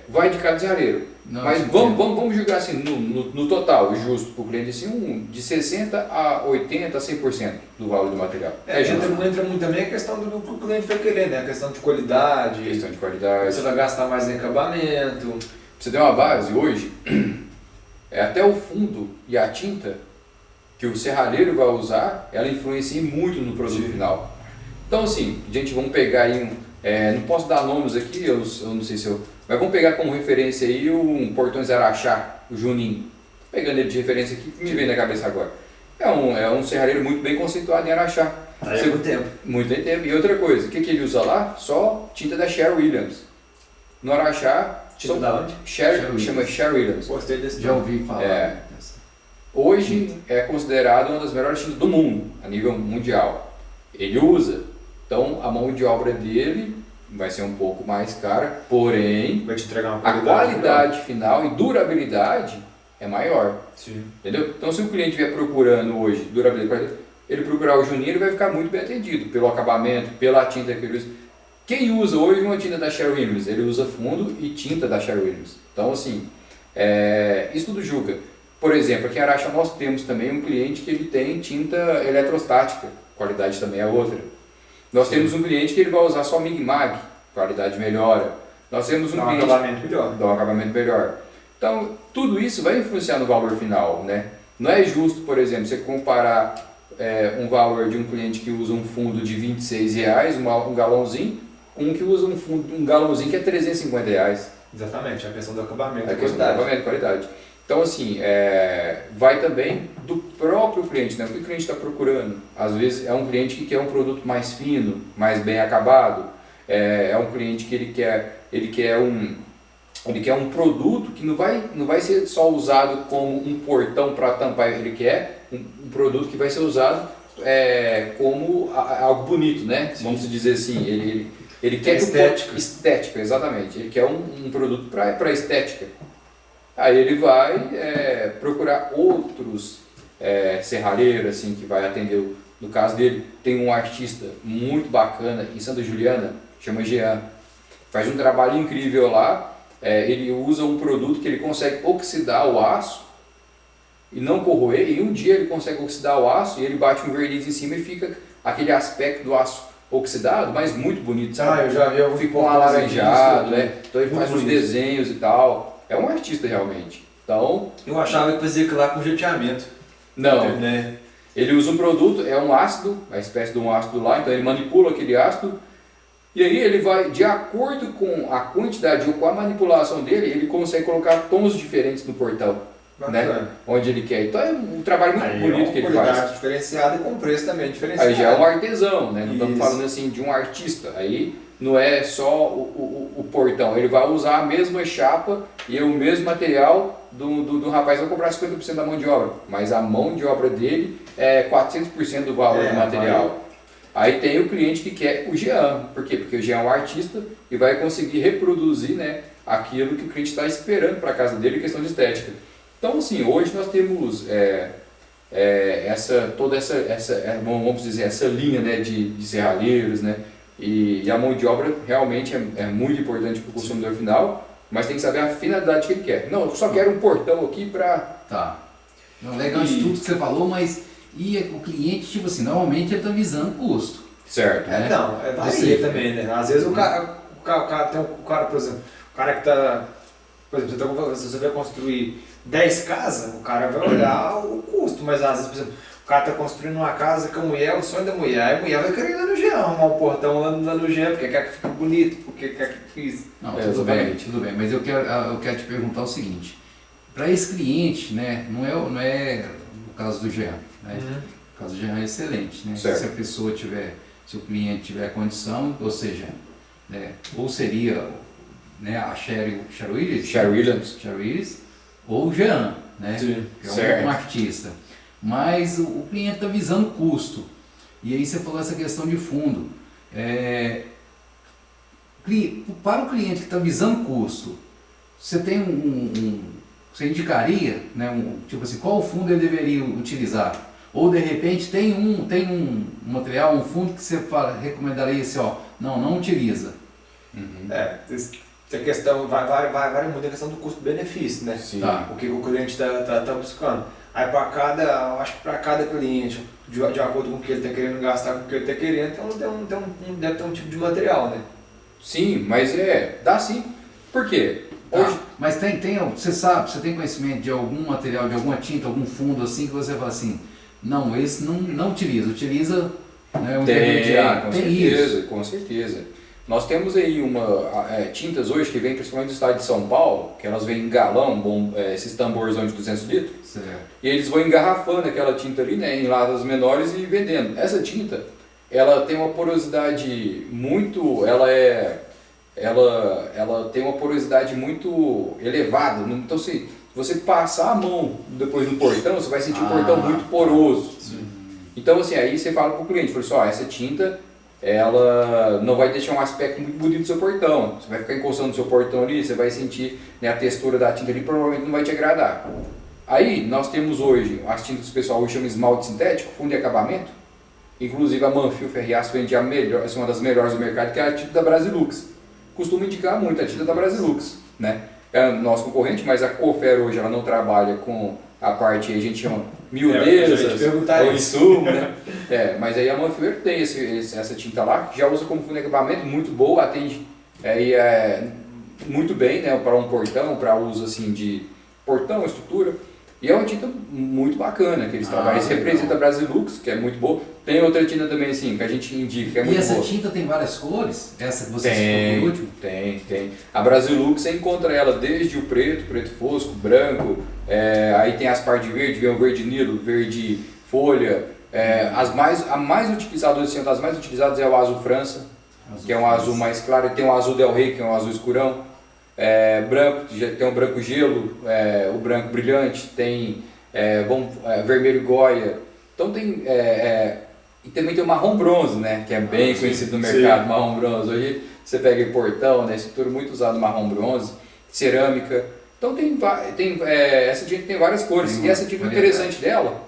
Speaker 3: vai de cada serralheiro. Mas vamos julgar assim, no total, justo para o cliente, assim, de 60% a 80%, a 100% do valor do material.
Speaker 2: A gente entra muito também a questão do que o cliente vai querer, né? A questão de qualidade. Você vai gastar mais em acabamento.
Speaker 3: Pra você ter uma base, hoje, até o fundo e a tinta que o serralheiro vai usar, ela influencia muito no produto final. Então, assim, gente, vamos pegar aí não posso dar nomes aqui, eu não sei se mas vamos pegar como referência aí um Portões Araxá, o Juninho. Pegando ele de referência aqui, me vem na cabeça agora. É um serralheiro muito bem conceituado em Araxá.
Speaker 2: Aí muito tempo.
Speaker 3: Muito tempo. E outra coisa, o que ele usa lá? Só tinta da Sherwin Williams. No Araxá,
Speaker 2: tinta da onde?
Speaker 3: Chama Sherwin Williams.
Speaker 2: Gostei desse
Speaker 1: Já ouvi falar.
Speaker 3: Hoje é considerado uma das melhores tintas do mundo, a nível mundial. ele usa. Então a mão de obra dele vai ser um pouco mais cara, porém
Speaker 2: Vai te entregar uma
Speaker 3: a qualidade final e durabilidade é maior.
Speaker 2: Sim.
Speaker 3: Entendeu? Então se o cliente estiver procurando hoje durabilidade, ele procurar o Juninho, ele vai ficar muito bem atendido pelo acabamento, pela tinta que ele usa. Quem usa hoje uma tinta da Sherwin Williams? Ele usa fundo e tinta da Sherwin Williams. Então assim, isso tudo julga. Por exemplo, aqui em Araxá nós temos também um cliente que ele tem tinta eletrostática, qualidade também é outra. Nós temos um cliente que ele vai usar só Mig-Mag, qualidade melhora. Nós temos um cliente
Speaker 2: acabamento melhor.
Speaker 3: dá um acabamento melhor. Então, tudo isso vai influenciar no valor final, né? Não é justo, por exemplo, você comparar um valor de um cliente que usa um fundo de R$26, um galãozinho, com um que usa um galãozinho que é R$350.
Speaker 2: Exatamente, a questão do acabamento.
Speaker 3: A questão do acabamento, qualidade. Então, assim, vai também do próprio cliente, né? O que o cliente está procurando? Às vezes é um cliente que quer um produto mais fino, mais bem acabado. É um cliente que ele quer um produto que não vai ser só usado como um portão para tampar. Ele quer um produto que vai ser usado como algo bonito, né? Sim. Vamos dizer assim. Ele quer
Speaker 2: estética.
Speaker 3: Estética, exatamente. Ele quer um produto para estética. Aí ele vai procurar outros serralheiros assim, que vai atender. No caso dele, tem um artista muito bacana em Santa Juliana, chama Jean. Faz um trabalho incrível lá. Ele usa um produto que ele consegue oxidar o aço e não corroer. E um dia ele consegue oxidar o aço e ele bate um verniz em cima e fica aquele aspecto do aço oxidado, mas muito bonito, sabe?
Speaker 2: Eu já vi.
Speaker 3: Fica um alaranjado, então ele
Speaker 2: Muito
Speaker 3: faz uns
Speaker 2: bonito.
Speaker 3: desenhos e tal. É um artista realmente. Então,
Speaker 2: Eu achava que fazia aquilo lá com jeteamento.
Speaker 3: não.
Speaker 2: Né?
Speaker 3: Ele usa um produto, é um ácido, a espécie de um ácido lá, então ele manipula aquele ácido e aí ele vai, de acordo com a quantidade ou com a manipulação dele, ele consegue colocar tons diferentes no portão, né? Onde ele quer. Então é um trabalho muito bonito que ele faz.
Speaker 2: Qualidade diferenciada e com preço também diferenciado.
Speaker 3: Aí já é um artesão, né? Não estamos
Speaker 2: Isso.
Speaker 3: falando assim de um artista. Aí não é só o portão, ele vai usar a mesma chapa e o mesmo material do rapaz vai comprar 50% da mão de obra, mas a mão de obra dele é 400% do valor do material. Aí tem o cliente que quer o Jean, por quê? Porque o Jean é um artista e vai conseguir reproduzir, né, aquilo que o cliente está esperando para a casa dele em questão de estética. Então, assim, hoje nós temos vamos dizer, essa linha, né, de serralheiros, né, e a mão de obra realmente é muito importante para o consumidor final, mas tem que saber a finalidade que ele quer. Não, eu só quero um portão aqui para...
Speaker 1: Tá. Não, legal de tudo que você falou, mas o cliente, tipo assim, normalmente ele está visando custo.
Speaker 3: Certo.
Speaker 2: Não, varia também, né? Às vezes o cara tem um cara, por exemplo, o cara que está, por exemplo, você vai construir 10 casas, o cara vai olhar o custo, mas às vezes, por exemplo, o cara está construindo uma casa com a mulher, o sonho da mulher, aí a mulher vai querer ir lá no Jean, arrumar um portão lá no Jean, porque quer que fique bonito, porque quer que fique...
Speaker 1: Não, tudo bem, mas eu quero te perguntar o seguinte, para esse cliente, né, não é o caso do Jean, né? O caso do Jean é excelente, né?
Speaker 3: Certo.
Speaker 1: Se a pessoa tiver, se o cliente tiver condição, ou seja, né, ou seria, né, a Sherwin Williams ou o Jean, né?
Speaker 2: Sim.
Speaker 1: Que é um artista. Mas o cliente está visando custo. E aí você falou essa questão de fundo. Para o cliente que está visando custo, você tem você indicaria, né, tipo assim, qual fundo ele deveria utilizar? Ou de repente tem um material, um fundo que você recomendaria assim, não utiliza.
Speaker 3: Uhum.
Speaker 2: A questão vai muito a questão do custo-benefício, né?
Speaker 3: Sim.
Speaker 1: Tá.
Speaker 2: O que o cliente está buscando. Aí eu acho que para cada cliente, de acordo com o que ele está querendo gastar, com o que ele está querendo, então deve ter um tipo de material, né?
Speaker 3: Sim, mas dá sim. Por quê? Hoje,
Speaker 1: Mas você tem conhecimento de algum material, de alguma tinta, algum fundo assim, que você fala assim, não, esse não utiliza, né, um intermediário.
Speaker 3: com certeza. Nós temos aí tintas hoje que vêm principalmente do estado de São Paulo, que elas vêm em galão, esses tamborzões de 200 litros,
Speaker 1: Certo.
Speaker 3: e eles vão engarrafando aquela tinta ali, né, em latas menores e vendendo. Essa tinta, ela tem uma porosidade muito, ela tem uma porosidade muito elevada. Então, se você passar a mão depois no portão, você vai sentir o portão muito poroso.
Speaker 2: Sim.
Speaker 3: Então, assim, aí você fala pro cliente, fala assim, ó, essa tinta, ela não vai deixar um aspecto muito bonito do seu portão. Você vai ficar encostando no seu portão ali, você vai sentir, né, a textura da tinta ali, provavelmente não vai te agradar. Aí, nós temos hoje, as tintas que o pessoal hoje chama esmalte sintético, fundo de acabamento. Inclusive a Manfil Ferriaço vende a melhor, essa é uma das melhores do mercado, que é a tinta da Brasilux. Costumo indicar muito a tinta da Brasilux, né? É o nosso concorrente, mas a Cofer hoje ela não trabalha com a parte, a gente chama miudezas ou insumo, né? Mas aí a Manfil tem essa tinta lá, que já usa como fundo de acabamento, muito boa, atende muito bem, né, para um portão, para uso assim de portão, estrutura. E é uma tinta muito bacana que eles trabalham. Esse representa a Brasilux, que é muito boa. Tem outra tinta também assim, que a gente indica, que é muito boa.
Speaker 1: E essa tinta tem várias cores? Essa que você citou por último?
Speaker 3: Tem. A Brasilux, você encontra ela desde o preto fosco, branco, aí tem as partes de verde, vem o verde nilo, verde folha. A mais utilizada, assim, uma das mais utilizadas é o azul França, que é um azul mais claro. Tem o azul Del Rey, que é um azul escurão. Branco, tem o branco gelo, o branco brilhante, tem vermelho Goya. Então tem e também tem o marrom bronze, né, que é bem conhecido no mercado. Sim. Marrom bronze. Hoje você pega em portão, né, estrutura muito usado marrom bronze, cerâmica. Então essa tinta tem várias cores. E essa tinta interessante dela,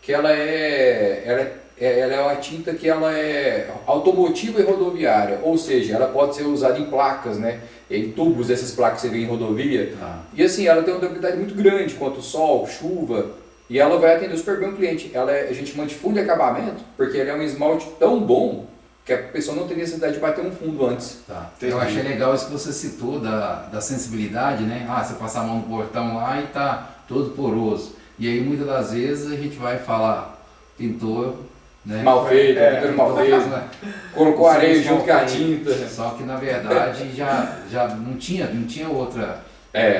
Speaker 3: que ela é uma tinta que ela é automotiva e rodoviária, ou seja, ela pode ser usada em placas, né, em tubos dessas placas que você vê em rodovia. E assim, ela tem uma durabilidade muito grande contra o sol, chuva, e ela vai atender super bem o cliente. A gente chama de fundo de acabamento, porque ele é um esmalte tão bom que a pessoa não tem necessidade de bater um fundo antes.
Speaker 1: Eu achei legal isso que você citou da sensibilidade, né? Você passa a mão no portão lá e tá todo poroso. E aí muitas das vezes a gente vai falar, pintor, né?
Speaker 3: Mal feito, mal feito, né? Colocou areia junto com a tinta.
Speaker 1: Só que na verdade já não tinha outra,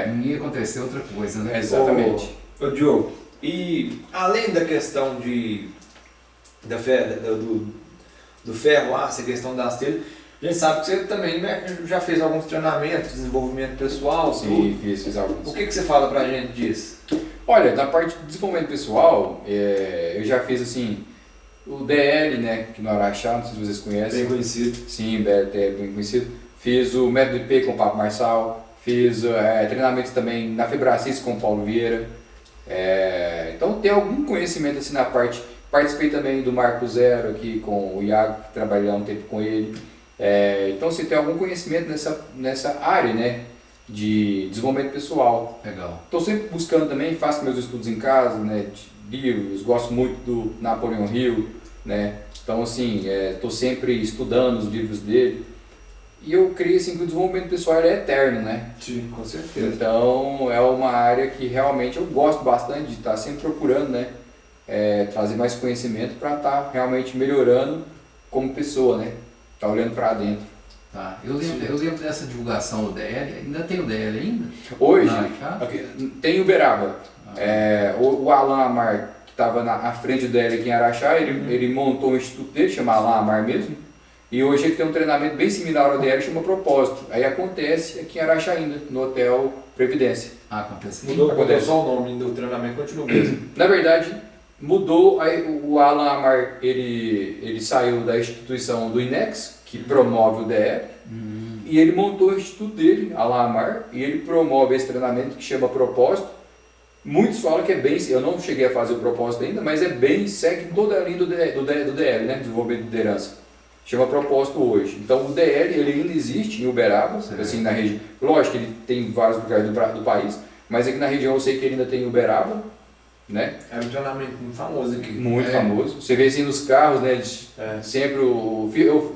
Speaker 1: não ia acontecer outra coisa, né?
Speaker 3: Exatamente.
Speaker 2: Ô Diogo, e além da questão do ferro, essa questão das telhas, a gente sabe que você também, né, já fez alguns treinamentos, desenvolvimento pessoal.
Speaker 3: Sim, fiz alguns.
Speaker 2: O que você fala pra gente disso?
Speaker 3: Olha, na parte de desenvolvimento pessoal, eu já fiz assim, o DL, né, que no Araxá, não sei se vocês conhecem.
Speaker 2: Bem conhecido.
Speaker 3: Sim, BLT, bem conhecido. Fiz o método IP com o Papo Marçal, fiz treinamentos também na Febracis com o Paulo Vieira. Então tem algum conhecimento assim na parte. Participei também do Marco Zero aqui com o Iago, que trabalhei há um tempo com ele. Então você tem algum conhecimento nessa área, né, de desenvolvimento pessoal.
Speaker 1: Legal.
Speaker 3: Estou sempre buscando também, faço meus estudos em casa, né, de livros, gosto muito do Napoleon Hill, né. Então assim, estou sempre estudando os livros dele. E eu creio assim que o desenvolvimento pessoal é eterno, né?
Speaker 2: Sim, com certeza.
Speaker 3: Então é uma área que realmente eu gosto bastante de estar sempre procurando, né? Trazer mais conhecimento para estar realmente melhorando como pessoa, né? Tá olhando para dentro.
Speaker 1: Eu lembro dessa divulgação do DL, ainda tem o DL ainda?
Speaker 3: Hoje, tem Uberaba. O Alan Amar, que estava à frente do DL aqui em Araxá, ele montou um instituto dele, chama Alan Amar mesmo. E hoje ele tem um treinamento bem similar ao DL, chama Propósito. Aí acontece aqui em Araxá ainda, no Hotel Previdência.
Speaker 1: Acontece.
Speaker 2: Mudou só o nome do treinamento, continua mesmo.
Speaker 3: Na verdade, mudou. Aí o Alan Amar, ele saiu da instituição do INEX, que promove o DL, e ele montou o instituto dele, Alan Amar, e ele promove esse treinamento que chama Propósito. Muitos falam que é bem, eu não cheguei a fazer o propósito ainda, mas segue toda a linha do DL, né? Desenvolvimento de liderança. Chama Propósito hoje. Então o DL ele ainda existe em Uberaba, assim, na região. Lógico que ele tem em vários lugares do país, mas aqui na região eu sei que ele ainda tem em Uberaba, né?
Speaker 2: É um treinamento muito famoso aqui.
Speaker 3: Muito famoso. Você vê assim nos carros, né? Sempre o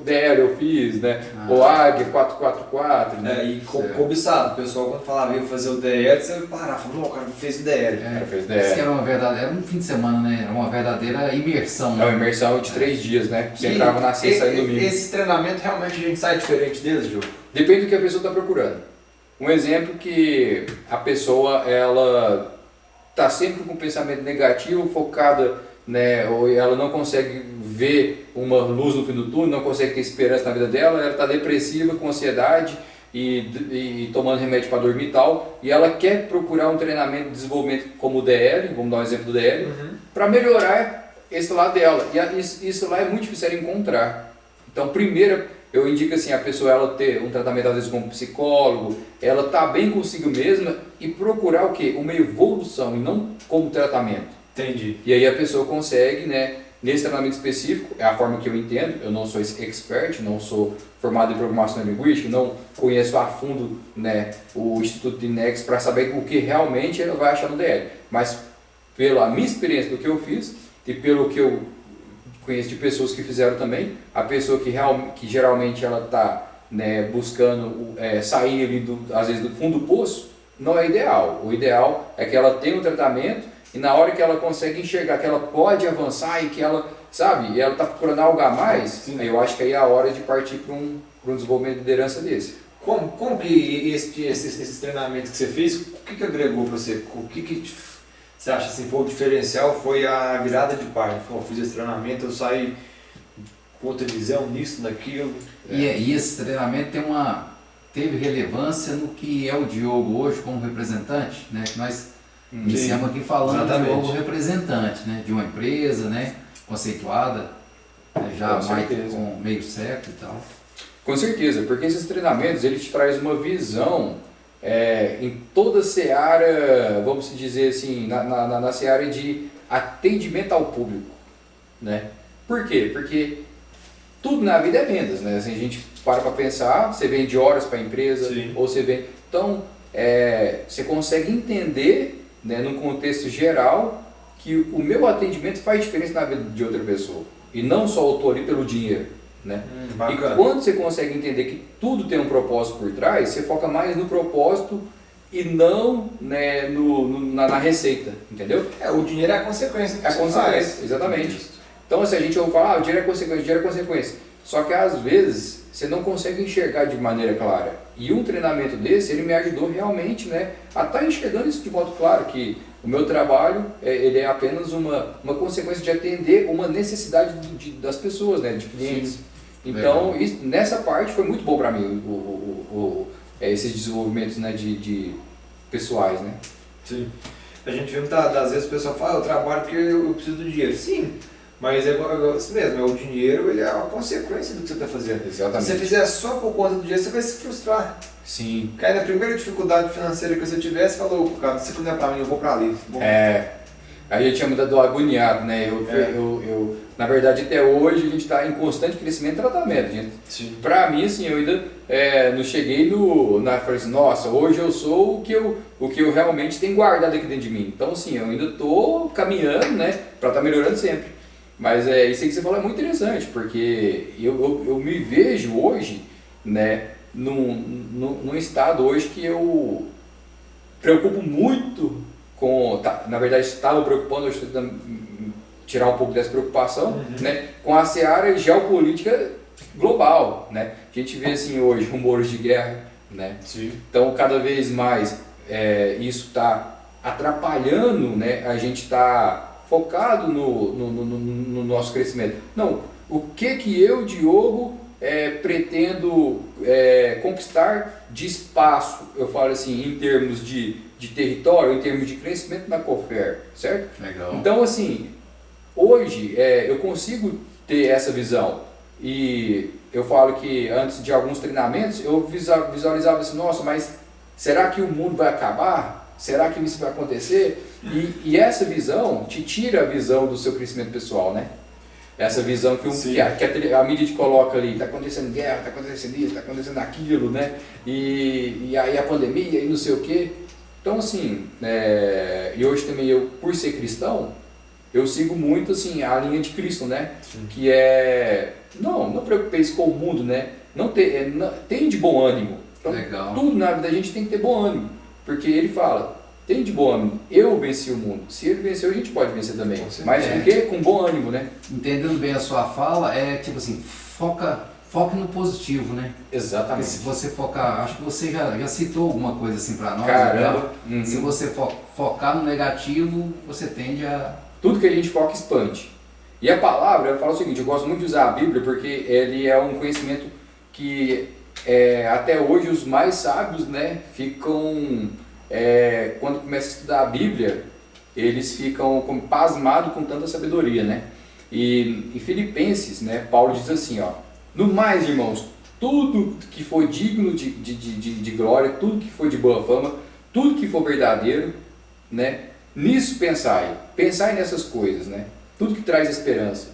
Speaker 3: DL eu fiz, né? O Águia 444. Né?
Speaker 2: E cobiçado. O pessoal quando falava ia fazer o DL, você parava, falou, o cara fez o DL.
Speaker 1: Fez DL. Isso que era um fim de semana, né? Era uma verdadeira imersão.
Speaker 3: Né? É uma imersão de 3 dias, né? Você entrava na sexta e domingo.
Speaker 2: Esse treinamento realmente a gente sai diferente deles, Diogo?
Speaker 3: Depende do que a pessoa está procurando. Um exemplo que a pessoa, ela está sempre com um pensamento negativo, focada, né, ou ela não consegue ver uma luz no fim do túnel, não consegue ter esperança na vida dela, ela está depressiva, com ansiedade e tomando remédio para dormir e tal, e ela quer procurar um treinamento de desenvolvimento como o DL, vamos dar um exemplo do DL, para melhorar esse lado dela. E isso lá é muito difícil ela encontrar. Então, primeiro, eu indico assim, a pessoa ela ter um tratamento às vezes como psicólogo, ela tá bem consigo mesma e procurar o quê? Uma evolução e não como tratamento.
Speaker 2: Entendi.
Speaker 3: E aí a pessoa consegue, né, nesse tratamento específico, é a forma que eu entendo, eu não sou expert, não sou formado em programação linguística, não conheço a fundo, né, o Instituto de INEX para saber o que realmente ela vai achar no DL. Mas pela minha experiência do que eu fiz e pelo que eu conheço de pessoas que fizeram também, a pessoa que geralmente ela está, né, buscando sair ali às vezes do fundo do poço, não é ideal. O ideal é que ela tenha um tratamento e na hora que ela consegue enxergar que ela pode avançar e que ela, sabe, e ela está procurando algo a mais, aí eu acho que aí é a hora de partir para um desenvolvimento de liderança desse.
Speaker 2: Como que esses treinamentos que você fez, o que agregou para você? O que você acha assim, foi o diferencial? Foi a virada de página? Eu fiz esse treinamento, eu saí com outra visão nisso, naquilo.
Speaker 1: E esse treinamento teve relevância no que é o Diogo hoje como representante, né? Que nós iniciamos aqui falando de Diogo representante, né? De uma empresa, né? Conceituada, né? Já mais com meio século e tal.
Speaker 3: Com certeza, porque esses treinamentos ele te traz uma visão em toda a seara, vamos dizer assim, na seara de atendimento ao público, né? Por quê? Porque tudo na vida é vendas, né? Assim, a gente para pensar, você vende horas para a empresa,
Speaker 2: Sim.
Speaker 3: ou você vende... Então, você consegue entender, né, num contexto geral, que o meu atendimento faz diferença na vida de outra pessoa. E não só eu estou ali pelo dinheiro, né? E quando você consegue entender que tudo tem um propósito por trás, você foca mais no propósito e não, né, na receita, entendeu?
Speaker 2: O dinheiro é a consequência.
Speaker 3: É a consequência, exatamente. Então, se a gente ouve falar, o dinheiro é consequência. Só que às vezes você não consegue enxergar de maneira clara. E um treinamento desse, ele me ajudou realmente, né, a estar enxergando isso de modo claro, que o meu trabalho ele é apenas uma consequência de atender uma necessidade das pessoas, né, de clientes. Sim. Então, nessa parte foi muito bom para mim, esses desenvolvimentos, né, de pessoais, né?
Speaker 2: Sim. A gente vê muitas das vezes o pessoal fala, eu trabalho porque eu preciso do dinheiro. Sim, mas é isso mesmo, o dinheiro ele é uma consequência do que você está fazendo.
Speaker 3: Exatamente.
Speaker 2: Se você fizer só por conta do dinheiro, você vai se frustrar.
Speaker 3: Sim.
Speaker 2: Cai na primeira dificuldade financeira que você tivesse, falou, cara, se não é para mim, eu vou para ali. Bom.
Speaker 3: Aí eu tinha mudado agoniado, né? Na verdade, até hoje a gente está em constante crescimento e tratamento, gente.
Speaker 2: Sim.
Speaker 3: Para mim, assim, eu ainda não cheguei falei assim, nossa, hoje eu sou o que eu realmente tenho guardado aqui dentro de mim. Então, assim, eu ainda estou caminhando, né? Para estar melhorando sempre. Mas isso aí que você falou é muito interessante, porque eu me vejo hoje, né? Num estado hoje que eu preocupo muito na verdade estava preocupando, eu estou tentando tirar um pouco dessa preocupação, né, com a seara geopolítica global, né? A gente vê assim hoje rumores de guerra, né?
Speaker 2: Sim.
Speaker 3: Então cada vez mais isso está atrapalhando, né? A gente está focado no nosso crescimento. Não, o que eu, Diogo, pretendo conquistar de espaço, eu falo assim, em termos de território, em termos de crescimento na Cofer, certo?
Speaker 1: Legal.
Speaker 3: Então, assim, hoje eu consigo ter essa visão e eu falo que antes de alguns treinamentos eu visualizava assim, nossa, mas será que o mundo vai acabar? Será que isso vai acontecer? E essa visão te tira a visão do seu crescimento pessoal, né? Essa visão que a mídia te coloca ali, está acontecendo guerra, está acontecendo isso, está acontecendo aquilo, né? E aí a pandemia e não sei o quê. Então, assim, e hoje também eu, por ser cristão, eu sigo muito, assim, a linha de Cristo, né? Sim. Que não preocupeis com o mundo, né? Tem de bom ânimo. Então, legal. Tudo na vida da gente tem que ter bom ânimo. Porque ele fala, tem de bom ânimo, eu venci o mundo. Se ele venceu, a gente pode vencer também. Mas por quê? Com bom ânimo, né?
Speaker 1: Entendendo bem a sua fala, tipo assim, foque no positivo, né?
Speaker 3: Exatamente.
Speaker 1: Porque se você focar, acho que você já citou alguma coisa assim para nós.
Speaker 3: Caramba.
Speaker 1: Né? Se você focar no negativo, você tende a...
Speaker 3: Tudo que a gente foca expande. E a palavra, eu falo o seguinte, eu gosto muito de usar a Bíblia porque ele é um conhecimento que até hoje os mais sábios, né, ficam, quando começam a estudar a Bíblia, eles ficam pasmados com tanta sabedoria, né? E em Filipenses, né, Paulo diz assim, ó, no mais, irmãos, tudo que for digno de glória, tudo que for de boa fama, tudo que for verdadeiro, né, nisso pensai nessas coisas, né, tudo que traz esperança.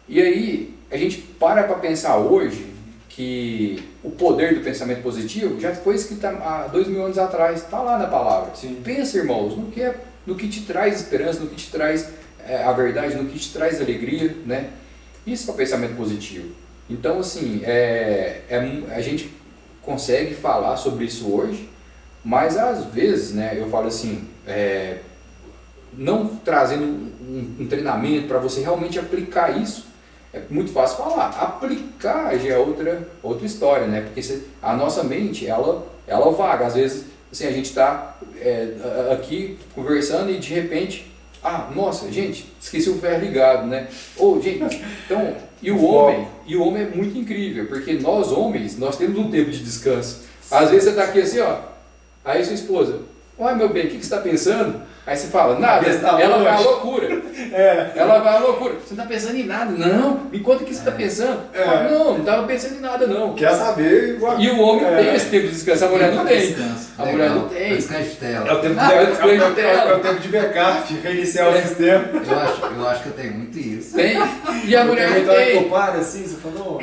Speaker 3: E aí, a gente para pensar hoje que o poder do pensamento positivo já foi escrito há 2000 anos atrás, está lá na palavra.
Speaker 2: Sim.
Speaker 3: Pensa, irmãos, no que te traz esperança, no que te traz a verdade, no que te traz alegria, né? Isso é o pensamento positivo. Então, assim, a gente consegue falar sobre isso hoje, mas às vezes, né, eu falo assim, não trazendo um treinamento para você realmente aplicar isso. É muito fácil falar, aplicar já é outra história, né? Porque a nossa mente, ela vaga. Às vezes, assim, a gente está aqui conversando e de repente, nossa, gente, esqueci o ferro ligado, né? Gente, então, e o homem é muito incrível, porque nós homens, nós temos um tempo de descanso. Às vezes você está aqui assim, ó, aí sua esposa, uai, meu bem, o que você está pensando? Aí você fala, nada, ela vai à loucura. Ela vai à loucura. Você não está pensando em nada? Não, me conta o que você está pensando. Fala, não estava pensando em nada, não.
Speaker 2: Quer saber?
Speaker 3: E o homem tem esse tempo de descanso, a mulher não tem. A mulher não tem.
Speaker 2: É o tempo de backup, reiniciar o sistema.
Speaker 1: Eu acho que eu tenho muito isso.
Speaker 3: Tem. E a mulher não tem.
Speaker 2: Assim, você falou.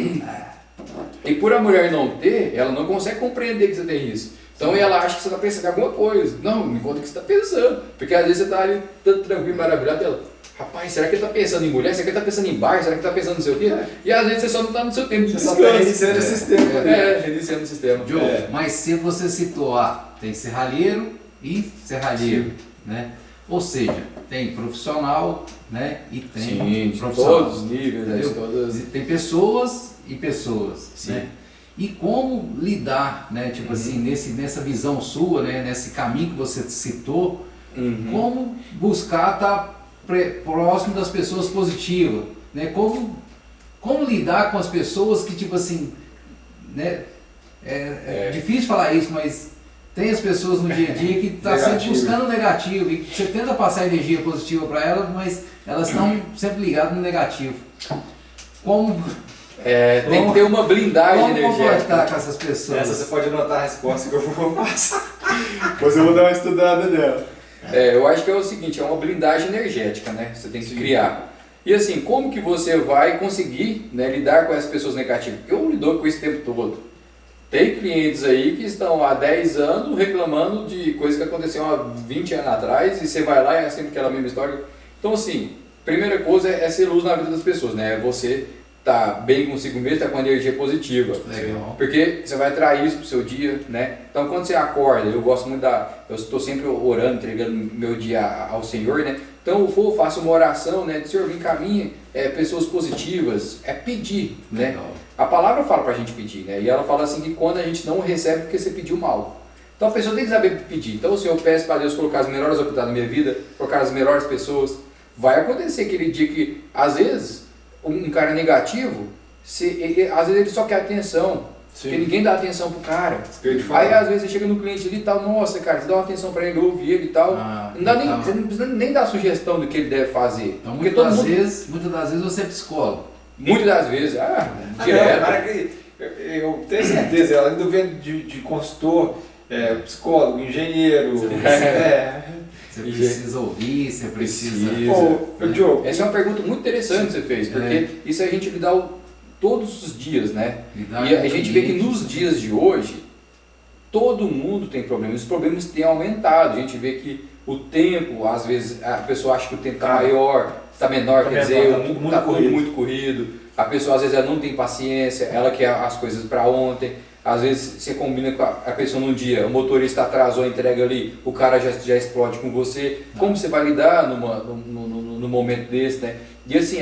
Speaker 3: E por a mulher não ter, ela não consegue compreender que você tem isso. Então ela acha que você está pensando em alguma coisa. Não, me conta o que você está pensando. Porque às vezes você está ali, tanto tranquilo, maravilhado, ela, rapaz, será que ele está pensando em mulher? Será que ele está pensando em bar? Será que ele está pensando não sei o quê? E às vezes você só não está no seu tempo de descanso.
Speaker 2: Você só está reiniciando o sistema.
Speaker 3: Reiniciando o sistema.
Speaker 1: Mas se você citou, tem serralheiro e serralheiro, né? Ou seja, tem profissional, né? E tem
Speaker 3: de
Speaker 1: profissional.
Speaker 3: todos os níveis, né?
Speaker 1: Tem pessoas e pessoas,
Speaker 3: Sim.
Speaker 1: né? E como lidar, né, tipo assim, nessa visão sua, né, nesse caminho que você citou, como buscar estar próximo das pessoas positivas, né? Como lidar com as pessoas que, tipo assim, né, é difícil falar isso, mas tem as pessoas no dia a dia que estão sempre buscando o negativo e você tenta passar energia positiva para elas, mas elas estão sempre ligadas no negativo.
Speaker 3: Tem que ter uma blindagem
Speaker 1: energética. Como conectar com essas pessoas?
Speaker 2: Essa você pode anotar a resposta que eu vou passar. Depois eu vou dar uma estudada nela.
Speaker 3: Eu acho que é o seguinte, é uma blindagem energética, né? Você tem que criar. E assim, como que você vai conseguir, né, lidar com essas pessoas negativas? Porque eu lido com isso o tempo todo. Tem clientes aí que estão há 10 anos reclamando de coisas que aconteceram há 20 anos atrás e você vai lá e é sempre aquela mesma história. Então assim, primeira coisa é ser luz na vida das pessoas, né? Você tá bem consigo mesmo, tá com energia positiva.
Speaker 1: Legal.
Speaker 3: Porque você vai atrair isso pro seu dia, né? Então quando você acorda, eu gosto muito eu estou sempre orando, entregando meu dia ao Senhor, né? Então eu faço uma oração, né? Senhor, me encaminhe pessoas positivas, pedir, né?
Speaker 1: Legal.
Speaker 3: A palavra fala pra gente pedir, né? E ela fala assim que quando a gente não recebe porque você pediu mal. Então a pessoa tem que saber pedir. Então o Senhor, eu peço para Deus colocar as melhores oportunidades na minha vida, colocar as melhores pessoas. Vai acontecer aquele dia que, às vezes, um cara negativo, às vezes ele só quer atenção, porque ninguém dá atenção pro cara. Aí às vezes você chega no cliente ali e tal, nossa cara, você dá uma atenção para ele, ouve ele e tal, você não precisa nem dar sugestão do que ele deve fazer.
Speaker 1: Então muitas das vezes você é psicólogo.
Speaker 3: Muitas das vezes, direto.
Speaker 2: Cara, eu tenho certeza, ela ainda vem de consultor, psicólogo, engenheiro.
Speaker 1: Você precisa ouvir, você precisa...
Speaker 2: Diogo,
Speaker 3: essa é uma pergunta muito interessante que você fez, porque isso a gente lida todos os dias, né? E a gente vê que nos dias de hoje, todo mundo tem problemas, os problemas têm aumentado. A gente vê que o tempo, às vezes, a pessoa acha que o tempo está maior, está menor, quer dizer, está tudo muito corrido. A pessoa, às vezes, ela não tem paciência, ela quer as coisas para ontem. Às vezes você combina com a pessoa num dia, o motorista atrasou a entrega ali, o cara já explode com você. Como você vai lidar num momento desse, né? E assim,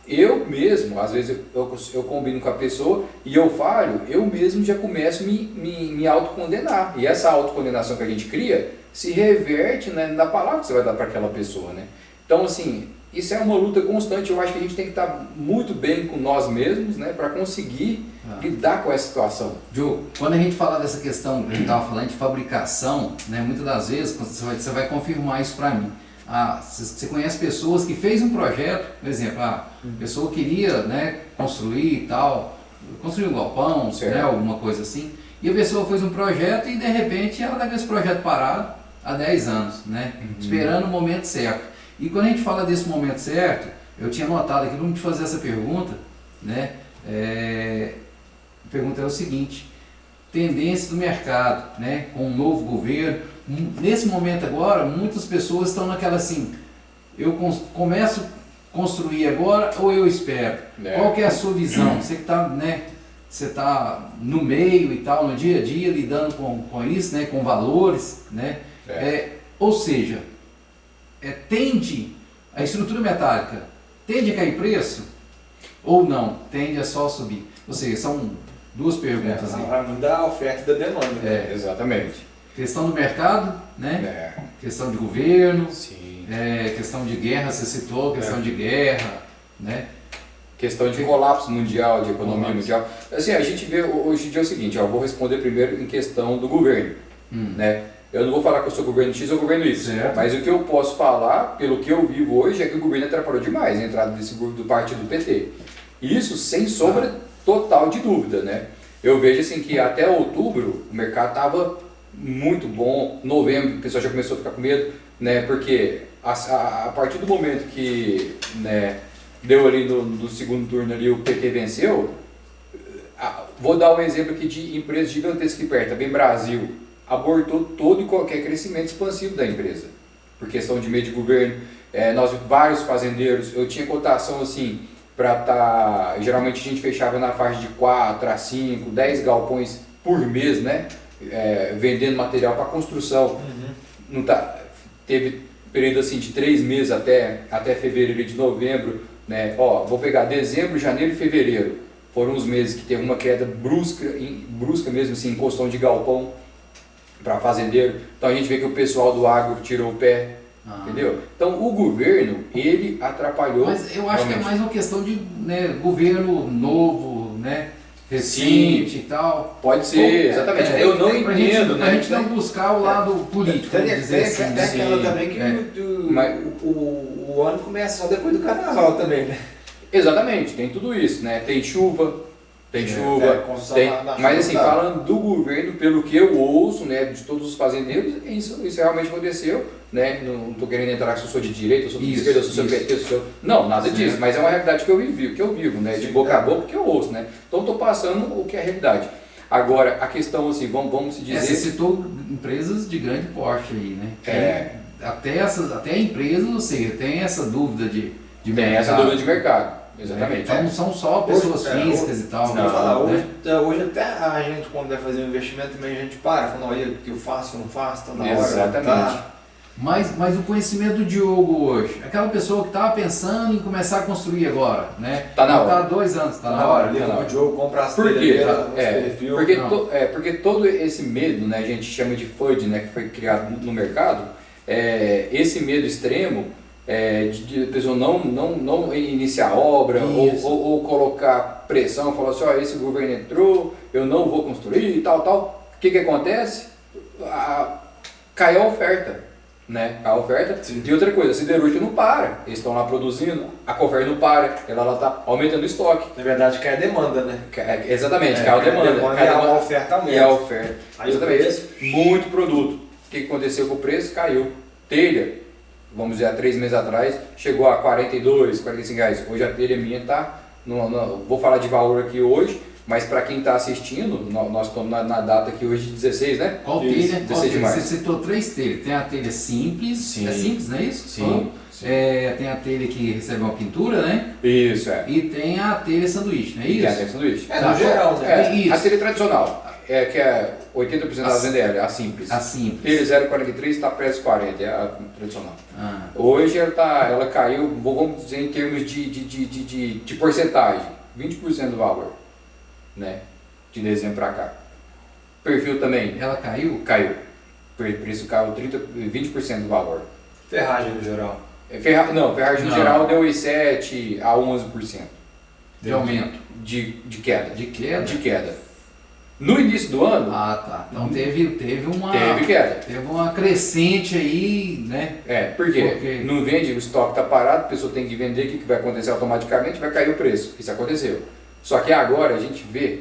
Speaker 3: eu mesmo, às vezes eu combino com a pessoa e eu falho, eu mesmo já começo a me autocondenar. E essa autocondenação que a gente cria se reverte, né, na palavra que você vai dar para aquela pessoa, né? Então assim, isso é uma luta constante. Eu acho que a gente tem que estar muito bem com nós mesmos, né, para conseguir lidar com essa situação.
Speaker 1: Diogo, quando a gente fala dessa questão que a gente estava falando de fabricação, né, muitas das vezes você vai confirmar isso para mim. você conhece pessoas que fez um projeto, por exemplo, a pessoa queria, né, construir e tal, construir um galpão, né, alguma coisa assim, e a pessoa fez um projeto e de repente ela está com esse projeto parado há 10 anos, né, esperando o momento certo. E quando a gente fala desse momento certo, eu tinha notado aqui, vamos te fazer essa pergunta, né, a pergunta é o seguinte: tendência do mercado, né, com um novo governo. Nesse momento agora, muitas pessoas estão naquela assim, eu começo a construir agora ou eu espero? Qual que é a sua visão? Você que está, né, você tá no meio e tal, no dia a dia, lidando com isso, né, com valores, né? Ou seja, tende, a estrutura metálica tende a cair preço ou não? Tende a só subir? Ou seja, são duas perguntas aí.
Speaker 2: Vai mudar a oferta e da demanda. Né?
Speaker 3: Exatamente.
Speaker 1: Questão do mercado, né? Questão de governo,
Speaker 3: Sim.
Speaker 1: Questão de guerra, você citou, questão de guerra, né?
Speaker 3: Questão de colapso mundial, de economia mundial. Assim, a gente vê hoje em dia é o seguinte, eu vou responder primeiro em questão do governo, né? Eu não vou falar que eu sou governo X ou governo Y, mas o que eu posso falar, pelo que eu vivo hoje, é que o governo atrapalhou demais a entrada do partido PT. Isso sem sombra total de dúvida, né? Eu vejo assim que até outubro o mercado estava muito bom, novembro o pessoal já começou a ficar com medo, né? Porque a partir do momento que, né, deu ali no segundo turno ali o PT venceu, vou dar um exemplo aqui de empresa gigantesca aqui perto, bem Brasil, abortou todo e qualquer crescimento expansivo da empresa, por questão de meio de governo. Nós vários fazendeiros, eu tinha cotação assim, geralmente a gente fechava na faixa de 4 a 5, 10 galpões por mês, né? Vendendo material para construção. Não teve período assim de 3 meses até fevereiro de novembro, né? Vou pegar dezembro, janeiro e fevereiro. Foram os meses que teve uma queda brusca mesmo, assim, em questão de galpão para fazendeiro. Então a gente vê que o pessoal do agro tirou o pé, entendeu? Então o governo, ele atrapalhou.
Speaker 1: Mas eu acho que é mais uma questão de, né, governo novo, né? Recente e tal.
Speaker 3: Pode ser, exatamente. Eu não entendo,
Speaker 1: né? A gente não buscar o lado político,
Speaker 2: Tem
Speaker 1: aquela
Speaker 2: também que o ano começa só depois do carnaval também, né?
Speaker 3: Exatamente, tem tudo isso, né? Tem chuva, mas assim, falando do governo, pelo que eu ouço, né, de todos os fazendeiros, isso realmente aconteceu, né? Não estou querendo entrar se eu sou de direita, eu sou de esquerda, eu sou de PT, não, nada disso, mas é uma realidade que eu vivo, né? De boca a boca que eu ouço, né? Então estou passando o que é a realidade. Agora, a questão assim, vamos se dizer...
Speaker 1: Você citou empresas de grande porte aí, né? Até a empresa, ou seja, tem essa dúvida de mercado.
Speaker 3: Tem essa dúvida de mercado. Exatamente.
Speaker 1: Então não são só pessoas físicas e tal.
Speaker 2: Hoje até a gente, quando vai fazer um investimento, também a gente fala, olha, o que eu faço, não faço, está na hora.
Speaker 3: Exatamente.
Speaker 1: Mas o conhecimento do Diogo hoje, aquela pessoa que estava pensando em começar a construir agora, né?
Speaker 3: Está na hora.
Speaker 1: Está há 2 anos, está na hora.
Speaker 2: O Diogo compra as
Speaker 3: Por quê?
Speaker 2: Porque
Speaker 3: todo esse medo, né, a gente chama de FUD, né, que foi criado no mercado, esse medo extremo, de a pessoa não iniciar a obra ou colocar pressão, falar assim, esse governo entrou, eu não vou construir e tal. O que acontece? Caiu a oferta, né? A oferta. Sim. E outra coisa, a siderúrgica não para, eles estão lá produzindo, a oferta não para, ela está aumentando o estoque.
Speaker 2: Na verdade, cai a demanda, né?
Speaker 3: Exatamente, cai a demanda.
Speaker 2: E a oferta aumenta.
Speaker 3: E a oferta.
Speaker 2: Aí
Speaker 3: exatamente. Muito produto. O que aconteceu com o preço? Caiu. Telha. Vamos dizer, há 3 meses atrás, chegou a 42, 45 reais. Hoje a telha minha está, vou falar de valor aqui hoje, mas para quem está assistindo, nós estamos na data aqui hoje de 16, né?
Speaker 1: Qual telha?
Speaker 3: 16 de março.
Speaker 1: Você citou 3 telhas. Tem a telha simples,
Speaker 3: sim.
Speaker 1: É simples, não é isso?
Speaker 3: Sim.
Speaker 1: Tem a telha que recebe uma pintura, né?
Speaker 3: Isso,
Speaker 1: E tem a telha sanduíche, não é isso?
Speaker 3: Tem a telha sanduíche.
Speaker 2: No geral, né?
Speaker 1: Isso.
Speaker 3: A telha tradicional. Que é 80% da VDL, a simples.
Speaker 1: A simples.
Speaker 3: Telha 0,43 está preço 40, é a tradicional.
Speaker 1: Ah.
Speaker 3: Hoje ela caiu, vamos dizer em termos de porcentagem, 20% do valor, né? De dezembro para cá. Perfil também.
Speaker 1: Ela caiu?
Speaker 3: Caiu. O preço caiu 20% do valor.
Speaker 2: Ferragem no geral.
Speaker 3: Ferragem no geral deu 7 a 11%.
Speaker 1: De aumento.
Speaker 3: De queda.
Speaker 1: De queda?
Speaker 3: De queda. No início do ano,
Speaker 1: Ah, tá. Então teve uma...
Speaker 3: teve queda.
Speaker 1: Teve uma crescente aí, né?
Speaker 3: Por quê?
Speaker 1: Porque-
Speaker 3: Não vende, o estoque está parado, a pessoa tem que vender, o que vai acontecer automaticamente? Vai cair o preço. Isso aconteceu. Só que agora a gente vê,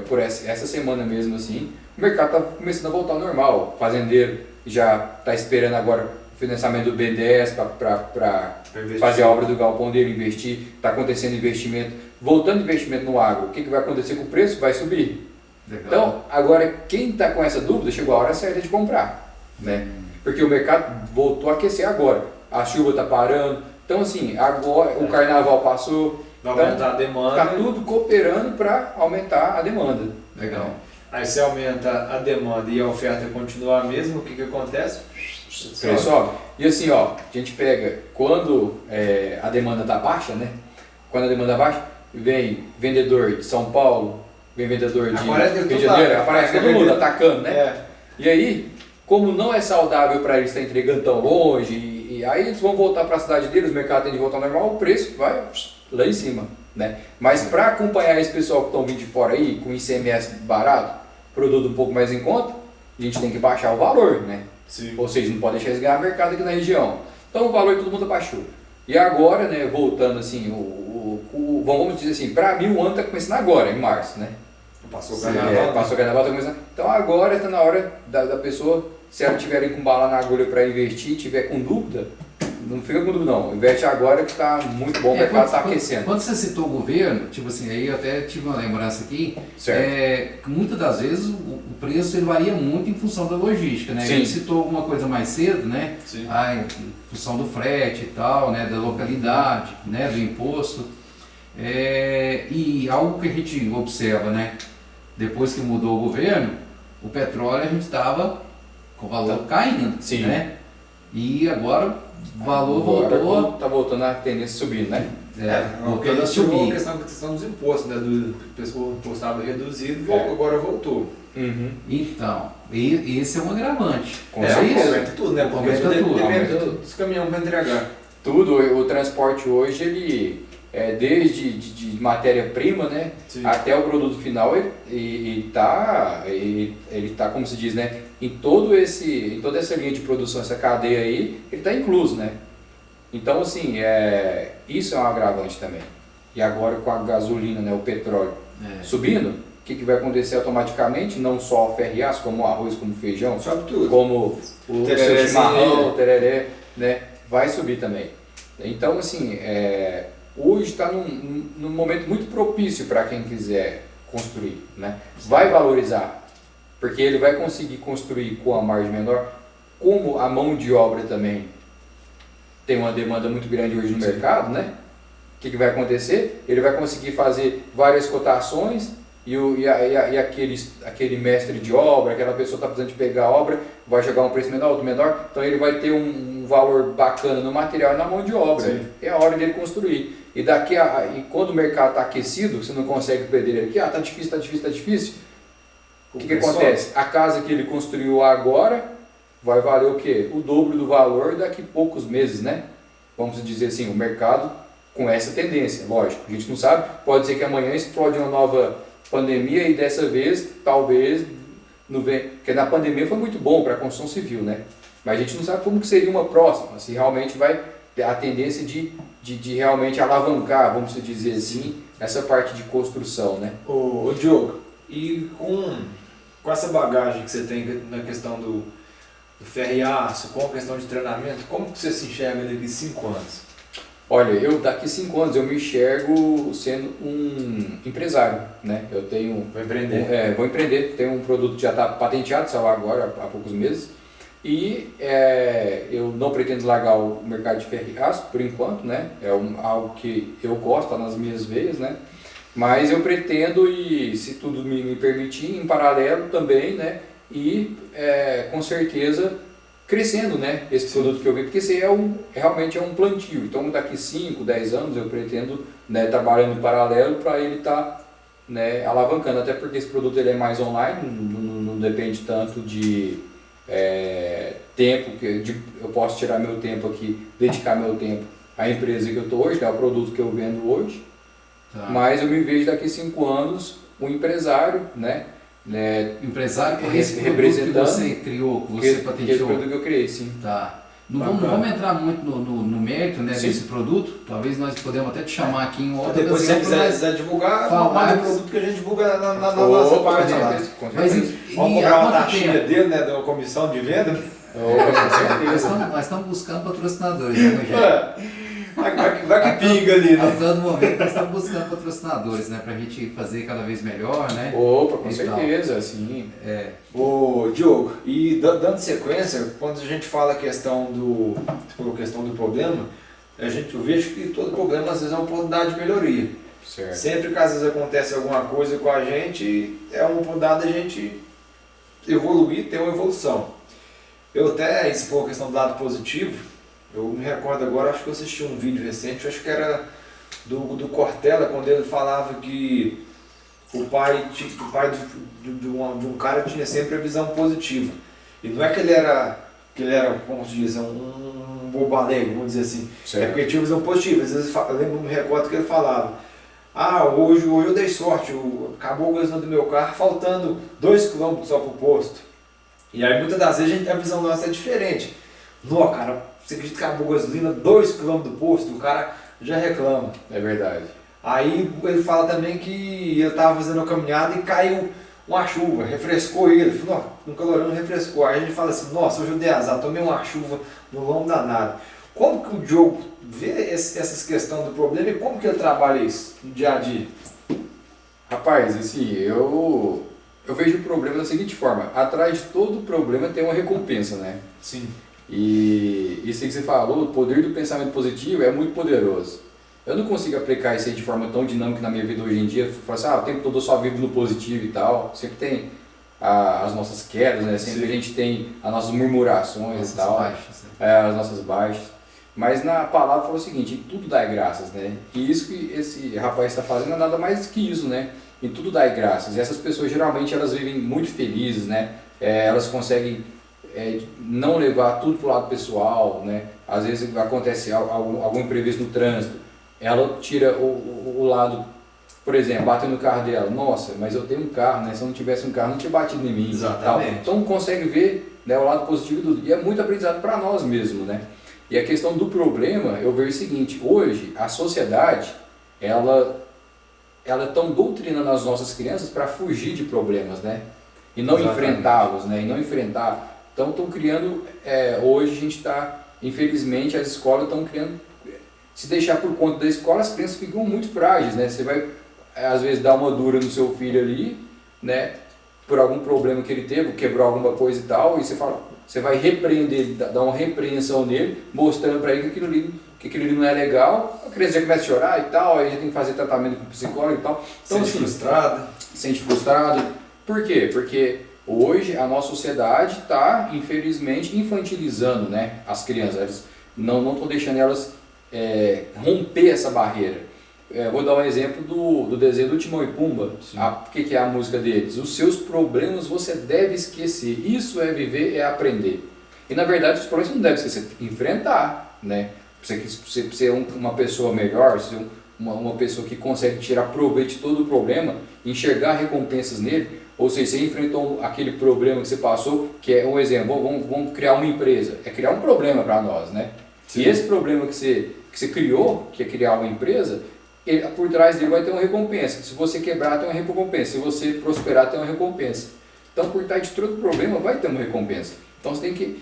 Speaker 3: por essa semana mesmo assim, o mercado está começando a voltar ao normal. O fazendeiro já está esperando agora o financiamento do BNDES para fazer a obra do galpão dele, investir. Está acontecendo investimento. Voltando investimento no agro, o que vai acontecer com o preço? Vai subir.
Speaker 1: Legal.
Speaker 3: Então, agora, quem está com essa dúvida, chegou a hora certa de comprar, né? Porque o mercado voltou a aquecer agora. A chuva está parando. Então, assim, agora o carnaval passou.
Speaker 2: Vai
Speaker 3: Então,
Speaker 2: aumentar a demanda.
Speaker 3: está tudo cooperando para aumentar a demanda.
Speaker 1: Legal.
Speaker 2: Aí você aumenta a demanda e a oferta continua a mesma, o que acontece?
Speaker 3: O preço sobe. E assim, ó, a gente pega, quando a demanda está baixa, né? Quando a demanda baixa, vem vendedor de São Paulo, vem vendedor de
Speaker 2: Aparece
Speaker 3: Rio de
Speaker 2: tudo
Speaker 3: Janeiro,
Speaker 2: lá.
Speaker 3: aparece todo mundo atacando, né?
Speaker 2: É.
Speaker 3: E aí, como não é saudável para eles estar entregando tão longe, e aí eles vão voltar para a cidade deles, o mercado tem de voltar ao normal, o preço vai lá em cima, né? Mas para acompanhar esse pessoal que estão vindo de fora aí, com ICMS barato, produto um pouco mais em conta, a gente tem que baixar o valor, né?
Speaker 2: Sim.
Speaker 3: Ou seja, não pode deixar eles ganhar mercado aqui na região. Então o valor todo mundo abaixou. E agora, né, voltando assim, vamos dizer assim, para mim o ano está começando agora, em março, né?
Speaker 2: Passou o carnaval.
Speaker 3: Passou o carnaval, tá começando. Então agora está na hora da pessoa, se ela tiverem com bala na agulha para investir, tiver com dúvida, não fica com dúvida não. Investe agora que está muito bom, o mercado está aquecendo.
Speaker 1: Quando você citou o governo, tipo assim, aí eu até tive uma lembrança aqui,
Speaker 3: Certo.
Speaker 1: que muitas das vezes o preço ele varia muito em função da logística, né?
Speaker 3: Sim.
Speaker 1: Ele citou alguma coisa mais cedo, né?
Speaker 2: Sim.
Speaker 1: Em função do frete e tal, né? Da localidade, né? Do imposto. E algo que a gente observa, né? Depois que mudou o governo, o petróleo a gente estava com o valor caindo,
Speaker 3: Sim.
Speaker 1: né? E agora o valor
Speaker 3: Agora
Speaker 1: voltou,
Speaker 3: tá voltando a tendência subindo, né?
Speaker 2: Porque
Speaker 1: voltando a
Speaker 2: ele tirou a
Speaker 1: subir.
Speaker 2: questão dos impostos, né? O imposto estava reduzido,
Speaker 3: É.
Speaker 2: agora voltou.
Speaker 1: Então, esse é um agravante.
Speaker 3: Com
Speaker 1: É
Speaker 3: certeza.
Speaker 1: isso?
Speaker 2: Aumenta tudo, né? Porque
Speaker 1: Aumenta tudo,
Speaker 3: aumenta
Speaker 2: dos caminhões para entregar.
Speaker 3: Tudo, o transporte hoje, ele desde de matéria-prima, né,
Speaker 2: Sim.
Speaker 3: até o produto final, ele tá, como se diz, né, em toda essa linha de produção, essa cadeia aí, ele está incluso, né. Então, assim, isso é um agravante também. E agora com a gasolina, né, o petróleo subindo, o que vai acontecer automaticamente? Não só o ferro e aço, como o arroz, como o feijão,
Speaker 2: Sobe tudo.
Speaker 3: como o
Speaker 2: Tereré,
Speaker 3: seu chimarrão, o tereré, né, vai subir também. Então, assim, hoje está num momento muito propício para quem quiser construir, né? Vai valorizar, porque ele vai conseguir construir com a margem menor, como a mão de obra também tem uma demanda muito grande hoje no mercado, né? O que vai acontecer? Ele vai conseguir fazer várias cotações e aquele mestre de obra, aquela pessoa que está precisando de pegar a obra, vai jogar um preço menor, outro menor, então ele vai ter um valor bacana no material e na mão de obra.
Speaker 2: Sim.
Speaker 3: É a hora dele construir. E quando o mercado está aquecido, você não consegue perder ele aqui, tá difícil. O que acontece? A casa que ele construiu agora vai valer o quê? O dobro do valor daqui a poucos meses, né? Vamos dizer assim, o mercado com essa tendência, lógico. A gente não sabe, pode ser que amanhã explode uma nova pandemia e dessa vez, talvez, não venha, porque na pandemia foi muito bom para a construção civil, né? Mas a gente não sabe como que seria uma próxima, se realmente vai ter a tendência de realmente alavancar, vamos dizer assim, essa parte de construção, né?
Speaker 2: Ô Diogo, e com essa bagagem que você tem na questão do ferro e aço, com a questão de treinamento, como que você se enxerga daqui 5 anos?
Speaker 3: Olha, eu daqui 5 anos eu me enxergo sendo um empresário, né? Eu tenho...
Speaker 2: Vai empreender?
Speaker 3: Vou empreender, tenho um produto que já está patenteado, saiu agora há poucos meses, e eu não pretendo largar o mercado de ferro e aço por enquanto, né? Algo que eu gosto, está nas minhas veias, né? Mas eu pretendo, e se tudo me permitir, em paralelo também, né? E com certeza crescendo, né? Esse produto que eu vi, porque esse realmente é um plantio. Então daqui 5, 10 anos eu pretendo, né, trabalhando em paralelo para ele estar alavancando, até porque esse produto ele é mais online, não depende tanto de tempo, eu posso tirar meu tempo aqui, dedicar meu tempo à empresa que eu estou hoje, né, ao produto que eu vendo hoje.
Speaker 1: Tá.
Speaker 3: Mas eu me vejo daqui 5 anos um empresário, né, né,
Speaker 1: Empresário por esse produto que
Speaker 3: representando
Speaker 1: você criou, que você
Speaker 3: esse
Speaker 1: patenteou.
Speaker 3: produto que eu criei, sim.
Speaker 1: Tá. Não vamos entrar muito no mérito, né,
Speaker 3: Sim.
Speaker 1: desse produto. Talvez nós podemos até te chamar aqui em outra
Speaker 2: Depois, se você
Speaker 1: ocasião pra
Speaker 2: quiser divulgar,
Speaker 1: falar
Speaker 2: manda o
Speaker 1: mais.
Speaker 2: produto que a gente divulga na nossa
Speaker 3: Com
Speaker 2: página lá.
Speaker 3: certeza, com
Speaker 1: Mas
Speaker 3: certeza.
Speaker 2: Vamos
Speaker 1: e
Speaker 2: cobrar
Speaker 1: há
Speaker 2: uma
Speaker 1: quanto
Speaker 2: taxinha
Speaker 1: tempo?
Speaker 2: dele, né, de uma comissão de venda.
Speaker 1: Nós estamos buscando patrocinadores, né, Rogério?
Speaker 2: Vai que pinga ali,
Speaker 1: A
Speaker 2: né?
Speaker 1: todo momento nós estamos buscando patrocinadores, né, pra gente fazer cada vez melhor, né?
Speaker 3: Opa, com
Speaker 1: E tal.
Speaker 3: certeza, sim.
Speaker 2: Ô, Diogo, e dando sequência, quando a gente fala a questão do. Você falou a questão do problema, eu vejo que todo problema às vezes é uma oportunidade de melhoria.
Speaker 3: Certo.
Speaker 2: Sempre que às vezes acontece alguma coisa com a gente, é uma oportunidade da gente evoluir, ter uma evolução. Eu até, se for a questão do lado positivo, eu me recordo agora, acho que eu assisti um vídeo recente, acho que era do Cortella, quando ele falava que o pai de um cara tinha sempre a visão positiva. E não é que ele era como se diz, um bobo alegre, vamos dizer assim.
Speaker 3: Certo.
Speaker 2: É porque tinha visão positiva. Às vezes eu me recordo que ele falava: ah, hoje eu dei sorte, acabou o gasolina do meu carro, faltando 2 km só pro posto. E aí muitas das vezes a visão nossa é diferente. Não, cara, você acredita que acabou a gasolina 2 km do posto, o cara já reclama.
Speaker 3: É verdade.
Speaker 2: Aí ele fala também que ele estava fazendo uma caminhada e caiu uma chuva, refrescou ele. Ele falou, no calorão refrescou. Aí a gente fala assim, nossa, hoje eu dei azar, tomei uma chuva no lombo danado. Como que o Diogo vê essas questões do problema e como que ele trabalha isso no dia a dia?
Speaker 3: Rapaz, assim, eu vejo o problema da seguinte forma: atrás de todo problema tem uma recompensa, né?
Speaker 2: Sim.
Speaker 3: E isso aí que você falou, o poder do pensamento positivo é muito poderoso. Eu não consigo aplicar isso aí de forma tão dinâmica na minha vida hoje em dia. Falar assim, o tempo todo eu só vivo no positivo e tal. Sempre tem as nossas quedas, né? Sempre a gente tem as nossas murmurações e tal.
Speaker 1: Baixas,
Speaker 3: As nossas baixas. Mas na palavra fala o seguinte: em tudo dai graças, né? E isso que esse rapaz está fazendo é nada mais que isso, né? Em tudo dai graças. E essas pessoas geralmente elas vivem muito felizes, né? Elas conseguem não levar tudo para o lado pessoal, né? Às vezes acontece algum imprevisto no trânsito, ela tira o lado, por exemplo, bate no carro dela, nossa, mas eu tenho um carro, né? Se eu não tivesse um carro não tinha batido em mim.
Speaker 2: Exatamente.
Speaker 3: Tal. Então consegue ver, né, o lado positivo de tudo. E é muito aprendizado para nós mesmos, né? E a questão do problema, eu vejo o seguinte: hoje a sociedade ela tão doutrinando as nossas crianças para fugir de problemas, né? E não enfrentá-los, né? E não enfrentar. Então estão criando, hoje a gente está, infelizmente, as escolas estão criando, se deixar por conta da escola, as crianças ficam muito frágeis, né? Você vai, às vezes, dar uma dura no seu filho ali, né? Por algum problema que ele teve, quebrou alguma coisa e tal, e você vai repreender, dar uma repreensão nele, mostrando para ele que aquilo ali não é legal, a criança já começa a chorar e tal, aí já tem que fazer tratamento com o psicólogo e tal. Então,
Speaker 2: Sente frustrado.
Speaker 3: Sente frustrado. Por quê? Porque hoje a nossa sociedade está, infelizmente, infantilizando, né, as crianças. Eles não estão deixando elas romper essa barreira. Vou dar um exemplo do desenho do Timão e Pumba. O que é a música deles? Os seus problemas você deve esquecer. Isso é viver, é aprender. E na verdade os problemas você não deve esquecer, tem que enfrentar, né? Você ser uma pessoa melhor, ser uma pessoa que consegue tirar proveito de todo o problema, enxergar recompensas nele. Ou seja, você enfrentou aquele problema que você passou, que é um exemplo, vamos criar uma empresa. É criar um problema para nós, né? Sim. E esse problema que você criou, que é criar uma empresa, por trás dele vai ter uma recompensa. Se você quebrar, tem uma recompensa. Se você prosperar, tem uma recompensa. Então, por trás de todo problema, vai ter uma recompensa. Então, você tem que,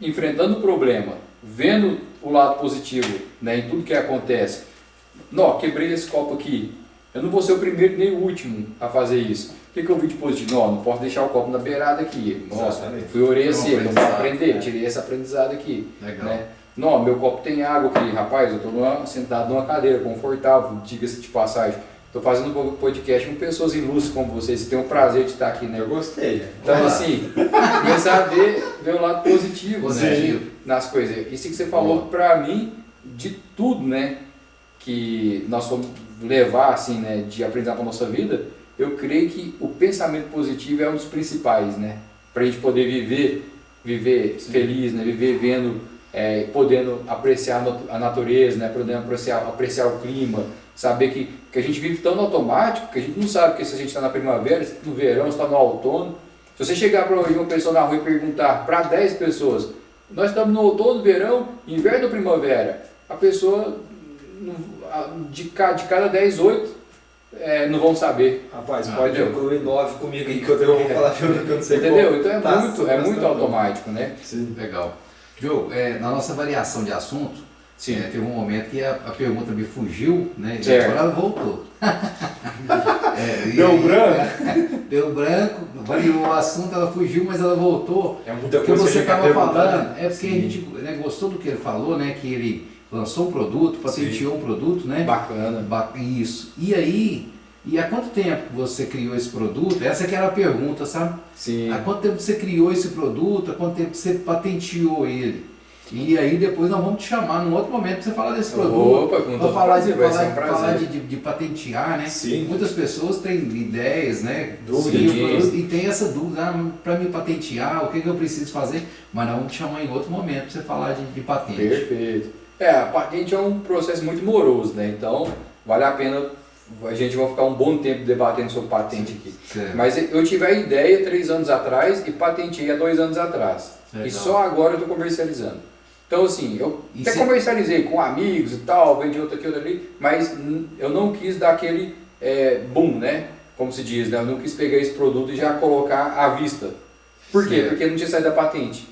Speaker 3: enfrentando o problema, vendo o lado positivo, né, em tudo que acontece. Não, quebrei esse copo aqui. Eu não vou ser o primeiro nem o último a fazer isso. O que eu vi de positivo? Não posso deixar o copo na beirada aqui. Nossa, fui orei assim, eu vou aprender, tirei esse aprendizado aqui.
Speaker 1: Legal.
Speaker 3: Né? Não, meu copo tem água aqui, rapaz, eu estou sentado numa cadeira confortável, diga-se de passagem. Estou fazendo um podcast com pessoas ilustres como vocês, que têm o prazer de estar aqui, né?
Speaker 2: Eu gostei.
Speaker 3: Então, assim, começar a ver o lado positivo, né, nas coisas. Isso que você falou para mim, de tudo, né, que nós vamos levar, assim, né, de aprendizado para a nossa vida, eu creio que o pensamento positivo é um dos principais, né, para a gente poder viver feliz, né, viver vendo, podendo apreciar a natureza, né, podendo apreciar o clima, saber que a gente vive tão no automático que a gente não sabe que se a gente está na primavera, se está no verão, se está no outono. Se você chegar para uma pessoa na rua e perguntar para 10 pessoas, nós estamos no outono, verão, inverno ou primavera, a pessoa, de cada 10, 8 não vão saber.
Speaker 2: Rapaz, pode incluir 9 comigo aí que eu vou falar que eu não sei.
Speaker 3: Entendeu? Então é muito automático, né?
Speaker 1: Sim. Legal. Joe, na nossa variação de assunto, teve um momento que a pergunta me fugiu, né? E agora ela voltou.
Speaker 2: Deu branco?
Speaker 1: Deu branco, variou o assunto, ela fugiu, mas ela voltou.
Speaker 2: É muita
Speaker 1: coisa que você estava falando. É porque
Speaker 2: Sim.
Speaker 1: a gente gostou do que ele falou, né? Que ele lançou um produto, patenteou um produto, né?
Speaker 3: Bacana.
Speaker 1: Isso. E aí, há quanto tempo você criou esse produto? Essa que era a pergunta, sabe?
Speaker 3: Sim.
Speaker 1: Há quanto tempo você criou esse produto? Há quanto tempo você patenteou ele? E aí depois nós vamos te chamar num outro momento para você falar desse produto.
Speaker 3: Opa,
Speaker 1: para falar
Speaker 3: prazer.
Speaker 1: de patentear, né?
Speaker 2: Sim.
Speaker 1: Muitas pessoas têm ideias, né?
Speaker 2: Dúvidas.
Speaker 1: E tem essa dúvida, para me patentear, o que eu preciso fazer? Mas nós vamos te chamar em outro momento para você falar de patente.
Speaker 3: Perfeito. A patente é um processo muito moroso, né? Então vale a pena, a gente vai ficar um bom tempo debatendo sobre patente aqui.
Speaker 1: Certo.
Speaker 3: Mas eu tive a ideia 3 anos atrás e patenteei há 2 anos atrás.
Speaker 1: Legal.
Speaker 3: E só agora eu estou comercializando. Então assim, eu até
Speaker 1: você...
Speaker 3: comercializei com amigos e tal, vendi outra aqui, outra ali, mas eu não quis dar aquele boom, né? Como se diz, né? Eu não quis pegar esse produto e já colocar à vista. Por quê?
Speaker 1: Certo.
Speaker 3: Porque não tinha saído da patente.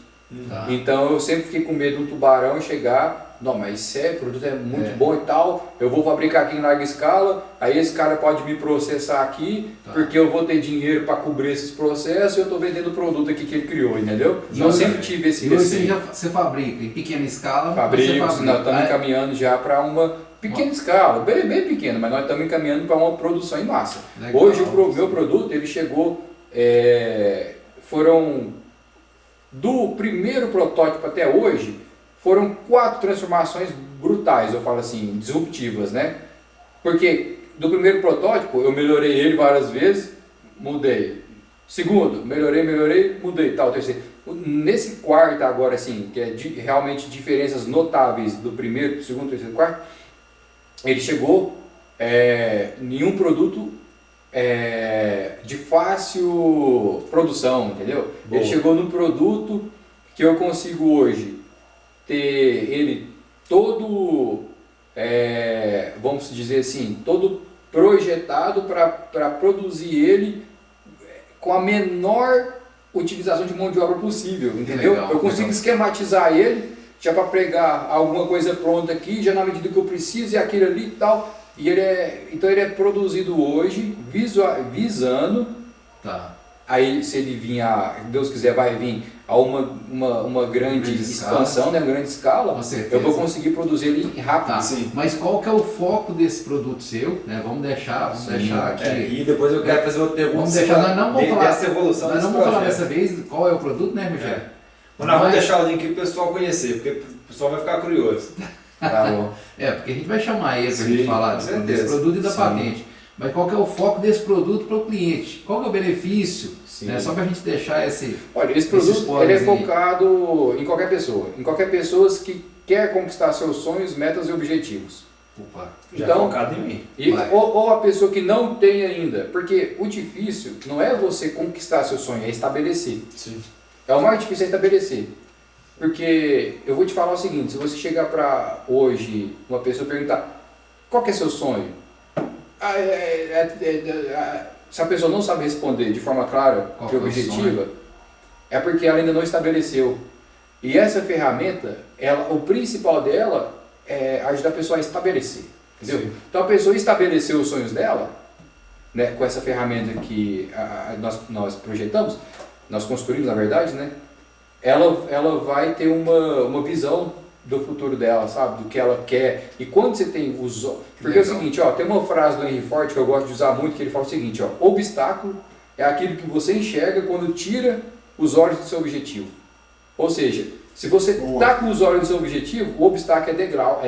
Speaker 1: Tá.
Speaker 3: Então eu sempre fiquei com medo do tubarão chegar, não, mas o produto é muito bom e tal, eu vou fabricar aqui em larga escala, aí esse cara pode me processar aqui, porque eu vou ter dinheiro para cobrir esses processos e eu estou vendendo o produto aqui que ele criou, entendeu? Então eu sempre tive esse receio.
Speaker 1: E você fabrica em pequena escala?
Speaker 3: Fabrico, nós estamos encaminhando já para uma pequena escala, bem pequena, mas nós estamos encaminhando para uma produção em massa.
Speaker 1: Legal.
Speaker 3: Hoje o meu produto, ele chegou, do primeiro protótipo até hoje, foram 4 transformações brutais, eu falo assim, disruptivas, né? Porque do primeiro protótipo eu melhorei ele várias vezes, mudei. Segundo, melhorei, mudei, tal, terceiro. Nesse quarto agora, assim, que é realmente diferenças notáveis do primeiro, segundo, terceiro, quarto, ele chegou em um produto de fácil produção, entendeu?
Speaker 2: Boa.
Speaker 3: Ele chegou no produto que eu consigo hoje ter ele todo, vamos dizer assim, todo projetado para produzir ele com a menor utilização de mão de obra possível, entendeu?
Speaker 1: Legal,
Speaker 3: eu consigo esquematizar ele já para pregar alguma coisa pronta aqui, já na medida que eu preciso e aquilo ali e tal. E então ele é produzido hoje visando, aí se ele vinha, Deus quiser, vai vir a uma grande expansão, né, uma grande escala, eu vou conseguir produzir ele rápido.
Speaker 1: Tá.
Speaker 2: Sim.
Speaker 1: Mas qual que é o foco desse produto seu? Né? Vamos deixar aqui.
Speaker 2: E depois eu quero fazer outra pergunta.
Speaker 1: Vamos deixar, nós não vamos falar,
Speaker 2: dessa evolução
Speaker 1: nós não
Speaker 2: desse
Speaker 1: vamos falar
Speaker 2: projeto.
Speaker 1: dessa vez qual é o produto, né, Rogério?
Speaker 2: Mas nós vamos deixar o link para o pessoal conhecer, porque o pessoal vai ficar curioso.
Speaker 3: Tá bom.
Speaker 1: Porque a gente vai chamar ele para a
Speaker 2: Sim,
Speaker 1: gente falar
Speaker 2: com certeza.
Speaker 1: desse produto e da
Speaker 2: Sim.
Speaker 1: patente. Mas qual que é o foco desse produto para o cliente? Qual que é o benefício?
Speaker 3: Sim.
Speaker 1: Né? Só para a gente deixar
Speaker 3: Olha, esse produto ele é focado em qualquer pessoa que quer conquistar seus sonhos, metas e objetivos.
Speaker 1: Opa.
Speaker 2: Já
Speaker 3: Então,
Speaker 2: focado em mim.
Speaker 3: Ou a pessoa que não tem ainda, porque o difícil não é você conquistar seu sonho, é estabelecer.
Speaker 2: Sim.
Speaker 3: O mais difícil é estabelecer. Porque eu vou te falar o seguinte, se você chegar para hoje, uma pessoa perguntar, qual que é seu sonho? Se a pessoa não sabe responder de forma clara e objetiva, é porque ela ainda não estabeleceu. E essa ferramenta, o principal dela é ajudar a pessoa a estabelecer. Entendeu?
Speaker 2: Sim.
Speaker 3: Então a pessoa estabeleceu os sonhos dela, né, com essa ferramenta que nós projetamos, nós construímos na verdade, né? Ela vai ter uma visão do futuro dela, sabe? Do que ela quer. E quando você tem os... Porque é o seguinte, tem uma frase do Henry Ford que eu gosto de usar muito, que ele fala o seguinte, obstáculo é aquilo que você enxerga quando tira os olhos do seu objetivo. Ou seja, se você está com os olhos do seu objetivo, o obstáculo é degrau.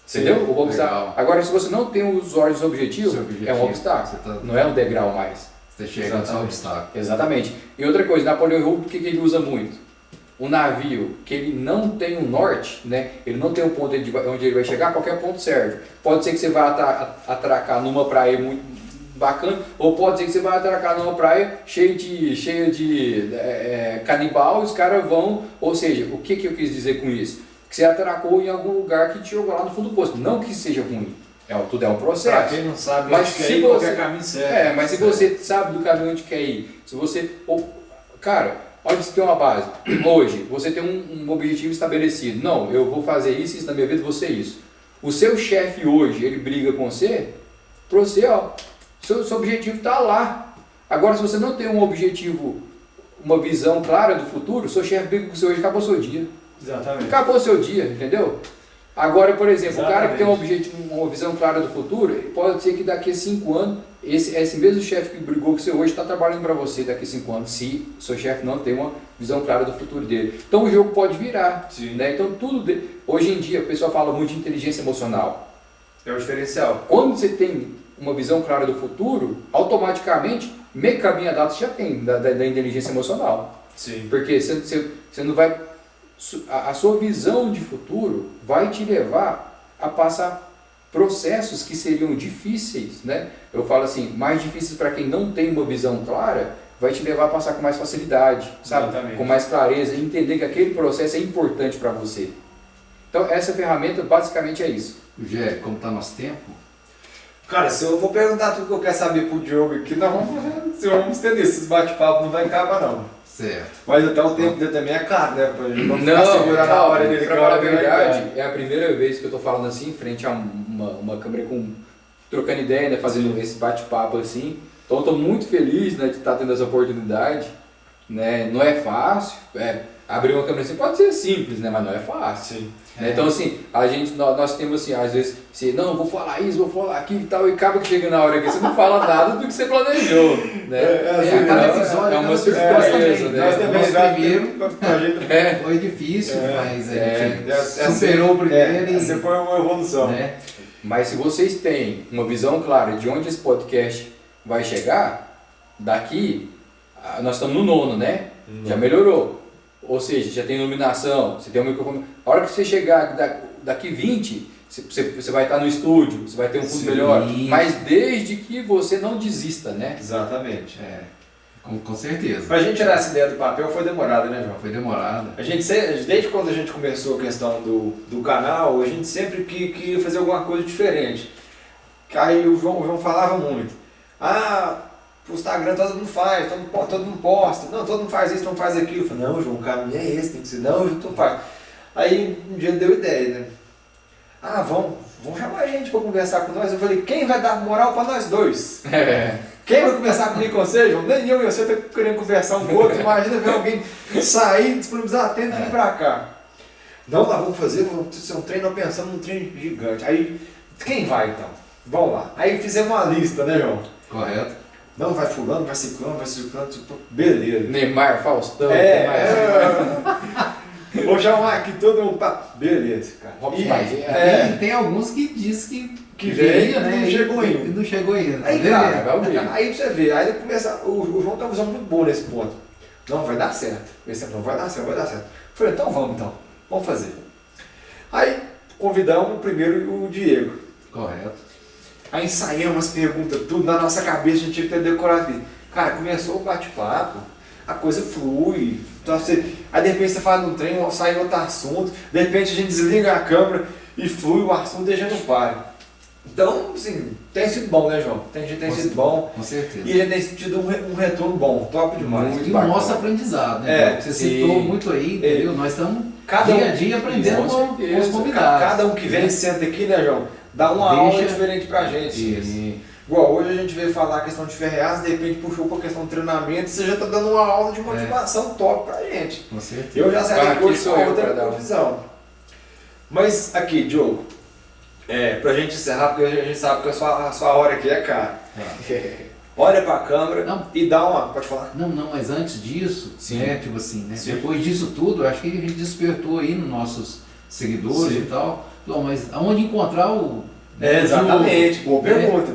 Speaker 3: Entendeu? O obstáculo. Agora, se você não tem os olhos do seu objetivo, é um obstáculo. Não é um degrau mais.
Speaker 1: Você chega ao obstáculo.
Speaker 3: Exatamente. E outra coisa, Napoleão Hill, o que ele usa muito? um navio que ele não tem um norte, né? Ele não tem um ponto onde ele vai chegar, qualquer ponto serve. Pode ser que você vá atracar numa praia muito bacana, ou pode ser que você vá atracar numa praia cheia de canibal, os caras vão, ou seja, o que eu quis dizer com isso? Que você atracou em algum lugar que te jogou lá no fundo do poço, não que seja ruim, tudo é um processo.
Speaker 2: Pra quem não sabe,
Speaker 3: mas
Speaker 2: onde
Speaker 3: se
Speaker 2: quer ir,
Speaker 3: você,
Speaker 2: qualquer caminho serve.
Speaker 3: mas se você sabe do caminho onde quer ir, se você, cara, onde você tem uma base, hoje, você tem um objetivo estabelecido, não, eu vou fazer isso na minha vida, vou ser isso. O seu chefe hoje, ele briga com você, pra você, seu objetivo está lá. Agora, se você não tem um objetivo, uma visão clara do futuro, seu chefe briga com você hoje, acabou o seu dia.
Speaker 2: Exatamente.
Speaker 3: Acabou o seu dia, entendeu? Agora, por exemplo,
Speaker 2: Exatamente.
Speaker 3: o cara que tem um objetivo, uma visão clara do futuro, pode ser que daqui a 5 anos, esse mesmo chefe que brigou com você hoje está trabalhando para você daqui a 5 anos, se o seu chefe não tem uma visão clara do futuro dele. Então o jogo pode virar. Né? Então hoje em dia, o pessoal fala muito de inteligência emocional.
Speaker 2: É o diferencial.
Speaker 3: Quando você tem uma visão clara do futuro, automaticamente, meio caminho andado você já tem da inteligência emocional.
Speaker 2: Sim.
Speaker 3: Porque você não vai... A sua visão de futuro vai te levar a passar processos que seriam difíceis, né? Eu falo assim, mais difíceis para quem não tem uma visão clara, vai te levar a passar com mais facilidade, sabe?
Speaker 2: Exatamente.
Speaker 3: Com mais clareza, e entender que aquele processo é importante para você. Então essa ferramenta basicamente é isso.
Speaker 1: Gé, como está nosso tempo?
Speaker 2: Cara, se eu vou perguntar tudo que eu quero saber pro Diogo aqui, nós vamos ter esses bate-papos, não vai acabar não.
Speaker 1: Certo.
Speaker 2: Mas até o tempo dele também é caro, né? Pra gente não ficar
Speaker 3: Não,
Speaker 2: segurando a hora dele.
Speaker 3: pra falar a verdade, é a primeira vez que eu tô falando assim, em frente a uma câmera trocando ideia, né? Fazendo esse bate-papo assim. Então eu tô muito feliz, né, de estar tendo essa oportunidade. Né? Não é fácil, abrir uma câmera assim pode ser simples, né? Mas não é fácil.
Speaker 2: Sim.
Speaker 3: Então assim, nós temos assim, às vezes, você, não, vou falar isso, vou falar aquilo e tal, e acaba que chega na hora que você não fala nada do que você planejou, né?
Speaker 1: Cada episódio
Speaker 3: é uma
Speaker 1: cada
Speaker 3: surpresa, né?
Speaker 1: Nós também,
Speaker 2: Nosso
Speaker 1: primeiro foi difícil, mas a gente superou o primeiro e...
Speaker 2: Essa foi uma evolução.
Speaker 1: Né?
Speaker 3: Mas se vocês têm uma visão clara de onde esse podcast vai chegar, daqui, nós estamos no 9º, né? Já melhorou. Ou seja, já tem iluminação, você tem um microfone. A hora que você chegar daqui 20, você vai estar no estúdio, você vai ter um fundo melhor. Mas desde que você não desista, né?
Speaker 2: Exatamente.
Speaker 1: Com certeza.
Speaker 2: Pra gente tirar essa ideia do papel foi demorado, né, João?
Speaker 1: Foi demorado.
Speaker 2: A gente, desde quando a gente começou a questão do canal, a gente sempre queria fazer alguma coisa diferente. Aí o João falava muito. O Instagram todo mundo faz, todo mundo posta. Não, todo mundo faz isso, todo mundo faz aquilo. Eu falei, não, João, o caminho é esse, tem que ser. Não, João, tu faz. Aí um dia ele deu ideia, né? Vamos chamar a gente para conversar com nós. Eu falei, quem vai dar moral para nós dois? Quem vai conversar comigo com você, João? Nem eu e você estamos querendo conversar um com o outro. Imagina ver alguém sair, disponibilizar tempo e vir para cá. Não, nós vamos fazer um treino, nós pensamos num treino gigante. Aí, quem vai então? Vamos lá. Aí fizemos uma lista, né, João?
Speaker 1: Correto.
Speaker 2: Não, vai fulano, vai ciclano, beleza.
Speaker 3: Neymar, Faustão,
Speaker 2: Vou chamar aqui todo mundo pra... Beleza, cara.
Speaker 1: Tem alguns que diz que
Speaker 2: veio,
Speaker 1: né?
Speaker 2: Não chegou ainda.
Speaker 1: Não chegou ainda.
Speaker 2: Aí,
Speaker 1: Beleza.
Speaker 2: cara, aí você vê, aí começa, o João tá usando muito bom nesse ponto. Não, vai dar certo. Esse não vai dar certo. Eu falei, então vamos fazer. Aí convidamos o primeiro o Diego.
Speaker 1: Correto.
Speaker 2: Aí ensaiamos as perguntas, tudo na nossa cabeça, a gente tinha que ter decorado. Cara, começou o bate-papo, a coisa flui. Então, aí de repente você fala num trem, sai outro assunto, de repente a gente desliga a câmera e flui o assunto e a gente não para. Então, assim, tem sido bom, né, João? Tem sido bom.
Speaker 1: Com certeza.
Speaker 2: E a gente tem tido um retorno bom, top demais.
Speaker 1: Muito e o nosso aprendizado, né? Você citou muito aí, entendeu? Nós estamos dia a dia aprendendo com os convidados.
Speaker 2: Cada um que vem senta aqui, né, João? Dá uma aula diferente pra gente.
Speaker 1: Isso.
Speaker 2: Igual hoje a gente veio falar a questão de ferreaço, de repente puxou pra questão de treinamento, você já tá dando uma aula de motivação top pra gente.
Speaker 1: Com certeza.
Speaker 2: Eu já saí depois com outra visão. Mas aqui, Diogo, pra gente encerrar, porque a gente sabe que a sua hora aqui é cara. Olha pra câmera e dá uma... Pode falar?
Speaker 1: Não, mas antes disso, né, tipo assim, né? Depois disso tudo, acho que a gente despertou aí nos nossos seguidores e tal. Bom, mas aonde encontrar o...
Speaker 2: exatamente, boa pergunta.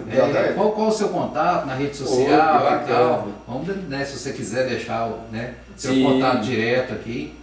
Speaker 1: Qual o seu contato na rede social e tal? Vamos, né, se você quiser deixar seu contato direto aqui.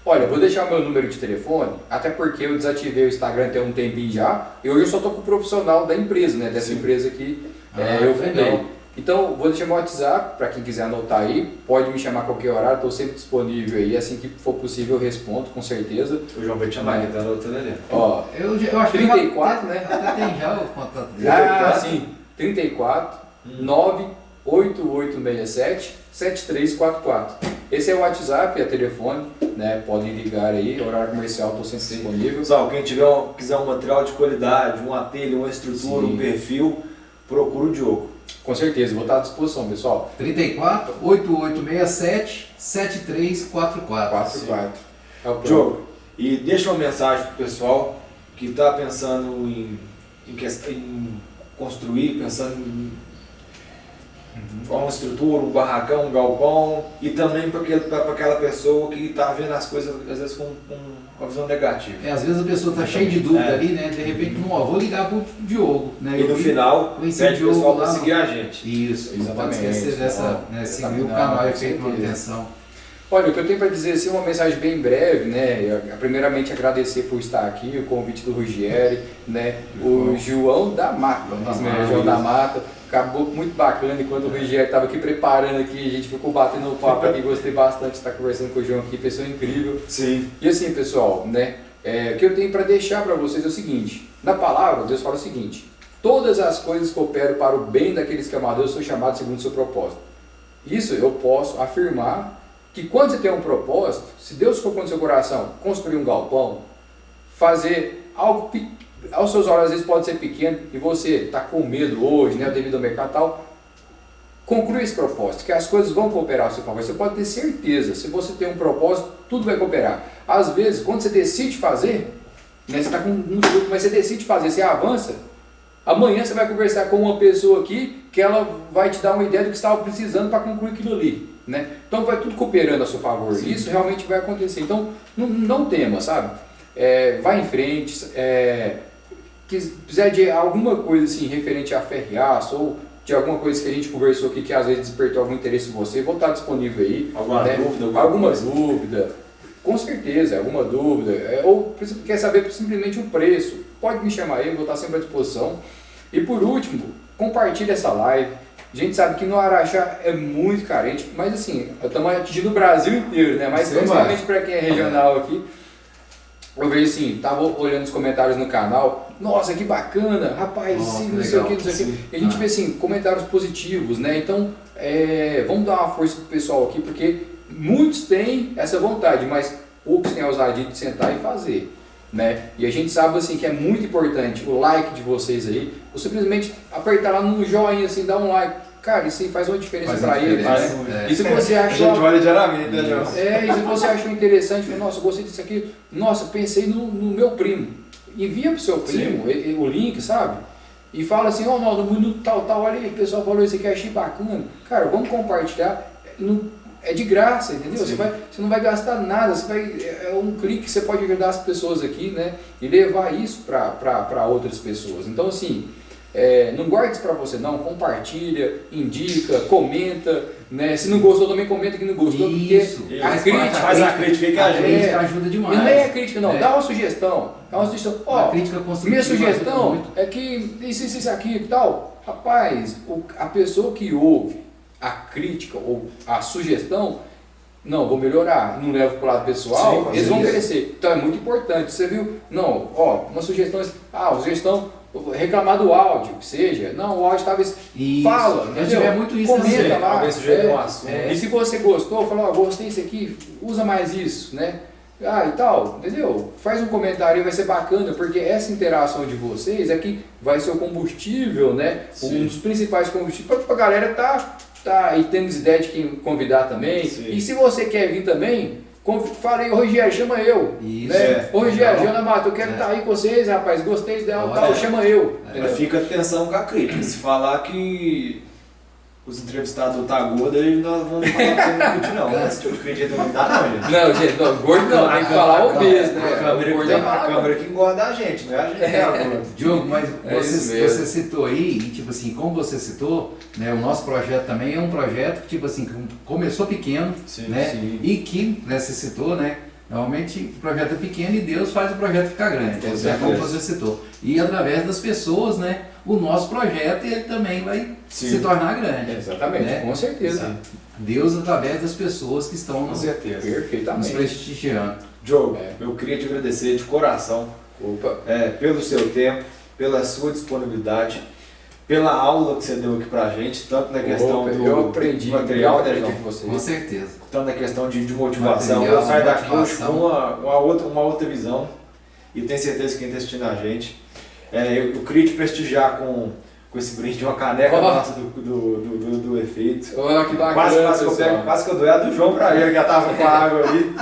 Speaker 3: Olha, eu vou deixar o meu número de telefone, até porque eu desativei o Instagram tem um tempinho já, e hoje eu só estou com o profissional da empresa, né? Dessa empresa que eu fundei.
Speaker 1: legal.
Speaker 3: Então, vou deixar meu WhatsApp, para quem quiser anotar aí, pode me chamar a qualquer horário, estou sempre disponível aí, assim que for possível eu respondo, com certeza.
Speaker 2: O João vai te chamar, que tá anotando ali.
Speaker 3: Ó,
Speaker 1: Eu acho
Speaker 3: 34,
Speaker 1: que
Speaker 3: né?
Speaker 1: até tem já o contato dele.
Speaker 3: Ah, sim, 34 98867 7344. Esse é o WhatsApp, é telefone, né? Podem ligar aí, horário comercial, estou sempre disponível.
Speaker 2: Pessoal, quem quiser um material de qualidade, um telha, uma estrutura,
Speaker 3: Sim.
Speaker 2: um perfil, procura o Diogo.
Speaker 3: Com certeza, vou estar à disposição, pessoal.
Speaker 1: 34 8867 7344.
Speaker 3: 44. É o plano.
Speaker 2: Diogo, e deixa uma mensagem pro pessoal que está pensando em construir, pensando em uma estrutura, um barracão, um galpão, e também para aquela pessoa que está vendo as coisas às vezes com uma visão negativa.
Speaker 1: Às vezes a pessoa está cheia de dúvida ali, né? De repente, não, vou ligar pro Diogo, né?
Speaker 2: E no final,
Speaker 1: conheci
Speaker 2: pede
Speaker 1: o
Speaker 2: o pessoal
Speaker 1: Diogo
Speaker 2: para
Speaker 1: lá
Speaker 2: seguir a gente.
Speaker 1: Isso, não pode
Speaker 3: Exatamente.
Speaker 1: esquecer dessa, né? Seguir o
Speaker 3: Não,
Speaker 1: canal
Speaker 3: com
Speaker 1: Efeito
Speaker 3: certeza.
Speaker 1: Manutenção.
Speaker 3: Olha, o que eu tenho para dizer assim, uma mensagem bem breve, né? Primeiramente agradecer por estar aqui, o convite do Rugieri, né? O João da Mata, João da Mata, acabou muito bacana. Enquanto o Rugieri estava aqui preparando aqui, a gente ficou batendo o papo aqui, gostei bastante de estar conversando com o João aqui, pessoa incrível.
Speaker 2: Sim.
Speaker 3: E assim, pessoal, né? O que eu tenho para deixar para vocês é o seguinte: na palavra, Deus fala o seguinte: todas as coisas cooperam para o bem daqueles que amam a Deus são chamados segundo o seu propósito. Isso eu posso afirmar. Que quando você tem um propósito, se Deus colocou no seu coração construir um galpão, fazer algo aos seus olhos às vezes pode ser pequeno e você está com medo hoje, né, devido ao mercado e tal, conclui esse propósito, que as coisas vão cooperar ao seu favor. Você pode ter certeza, se você tem um propósito, tudo vai cooperar. Às vezes, quando você decide fazer, né, você está com muito grupo, mas você decide fazer, você avança, amanhã você vai conversar com uma pessoa aqui que ela vai te dar uma ideia do que você estava precisando para concluir aquilo ali. Né? Então vai tudo cooperando a seu favor. Sim. Isso realmente vai acontecer. Então não tema, sabe? Vai em frente. Se precisar de alguma coisa assim, referente a ferreaço ou de alguma coisa que a gente conversou aqui que às vezes despertou algum interesse em você, vou estar disponível aí.
Speaker 2: Alguma
Speaker 3: né?
Speaker 2: dúvida?
Speaker 3: Alguma dúvida. Com certeza, alguma dúvida. Ou quer saber simplesmente o preço. Pode me chamar aí, eu vou estar sempre à disposição. E por último, compartilhe essa live. A gente sabe que no Araxá é muito carente, mas assim, estamos atingindo o Brasil inteiro, né? Mas principalmente para quem é regional aqui, eu vejo assim, estava olhando os comentários no canal, nossa, que bacana, rapaz, sim, não sei o que, não sei o que. E a gente vê assim, comentários positivos, né? Então, vamos dar uma força pro pessoal aqui, porque muitos têm essa vontade, mas poucos têm a ousadia de sentar e fazer. Né? E a gente sabe assim que é muito importante o like de vocês aí, ou simplesmente apertar lá no joinha assim, dar um like, cara, isso aí faz uma diferença para ele. Né? E se você achou,
Speaker 2: a gente olha diariamente, né, João?
Speaker 3: e se você achou interessante, nossa, gostei disso aqui, nossa, pensei no meu primo, envia pro seu primo o link, sabe? E fala assim, ó, no minuto tal, olha aí, o pessoal falou isso aqui, achei bacana, cara, vamos compartilhar. É de graça, entendeu? Você não vai gastar nada, é um clique que você pode ajudar as pessoas aqui, né? E levar isso para outras pessoas. Então, assim, não guarde isso para você, não. Compartilha, indica, comenta, né? Se não gostou, também comenta que não gostou.
Speaker 1: Isso.
Speaker 3: Porque a crítica,
Speaker 2: faz a crítica que a gente
Speaker 1: ajuda demais.
Speaker 3: E não é crítica, não. Dá uma sugestão. Dá uma sugestão. Ó,
Speaker 1: crítica construtiva,
Speaker 3: minha sugestão é que isso aqui e tal. Rapaz, a pessoa que ouve a crítica ou a sugestão, não, vou melhorar, não levo para o lado pessoal, eles vão crescer. Então é muito importante, você viu? Não, uma sugestão, sugestão, reclamar do áudio, que seja, não, o áudio talvez fala,
Speaker 1: tiver muito isso
Speaker 3: comenta lá,
Speaker 2: um assunto.
Speaker 3: e se você gostou, fala, gostei disso aqui, usa mais isso, né? E tal, entendeu? Faz um comentário, vai ser bacana, porque essa interação de vocês é que vai ser o combustível, né? Um dos principais combustíveis para a galera e tendo ideia de quem convidar também. Sim. E se você quer vir também, falei, Rogério, chama eu.
Speaker 1: Isso.
Speaker 3: Né? Rogério, Joana Mata, eu quero estar aí com vocês, rapaz, gostei dela, tal, chama eu.
Speaker 2: Mas fica atenção com a crítica. Se falar que os entrevistados tá gordo, aí nós vamos falar pra você não curtir, não. Esse tipo de crítica não dá, não, gente.
Speaker 3: Não, gente, gordo não, tem que falar obeso, né?
Speaker 2: A câmera que engorda a gente, não é a gente que é gordo.
Speaker 1: Diogo, mas você citou aí, e tipo assim, como você citou, né, o nosso projeto também é um projeto que, tipo assim, começou pequeno, né? Sim. E que, né, você citou, né? Normalmente o projeto é pequeno e Deus faz o projeto ficar grande,
Speaker 2: Com
Speaker 1: como
Speaker 2: certeza.
Speaker 1: você citou. E através das pessoas, né, o nosso projeto ele também vai
Speaker 2: Sim.
Speaker 1: se tornar grande.
Speaker 3: Exatamente,
Speaker 1: né?
Speaker 3: com certeza.
Speaker 1: Exato. Deus através das pessoas que estão
Speaker 2: Com
Speaker 1: nos
Speaker 2: certeza.
Speaker 3: Perfeitamente.
Speaker 1: prestigiando.
Speaker 2: Diogo,
Speaker 3: É.
Speaker 2: eu queria te agradecer de coração
Speaker 3: Opa.
Speaker 2: pelo seu tempo, pela sua disponibilidade, pela aula que você deu aqui pra gente, tanto na questão
Speaker 3: Opa,
Speaker 2: do
Speaker 3: eu aprendi,
Speaker 2: material,
Speaker 3: eu
Speaker 2: né,
Speaker 3: aprendi
Speaker 2: João?
Speaker 3: com você.
Speaker 1: Com certeza.
Speaker 2: Tanto na questão de motivação.
Speaker 1: Material,
Speaker 2: Eu saio daqui hoje
Speaker 1: motivação.
Speaker 2: com uma outra visão e tenho certeza que quem está assistindo a gente. Eu queria te prestigiar com esse brinde de uma caneca nossa do efeito.
Speaker 3: Ó, que bacana,
Speaker 2: Quase que eu dou a do João pra ele, que já tava com a água ali.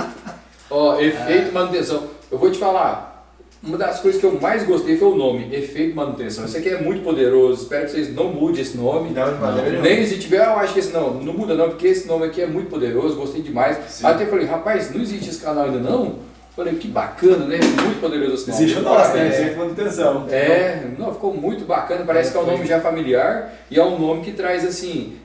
Speaker 3: Ó, efeito manutenção. Eu vou te falar, uma das coisas que eu mais gostei foi o nome, efeito manutenção. Isso aqui é muito poderoso, espero que vocês não mudem esse nome.
Speaker 2: Não, de maneira nenhuma.
Speaker 3: Nem se tiver, eu acho que esse não muda não, porque esse nome aqui é muito poderoso, gostei demais.
Speaker 2: Sim.
Speaker 3: Até falei, rapaz, não existe esse canal ainda não? Falei, que bacana, né? Muito poderoso esse nome.
Speaker 2: Existe o nosso, né?
Speaker 3: É.
Speaker 2: Efeito de manutenção.
Speaker 3: Não, ficou muito bacana, parece que é um nome já familiar e é um nome que traz assim,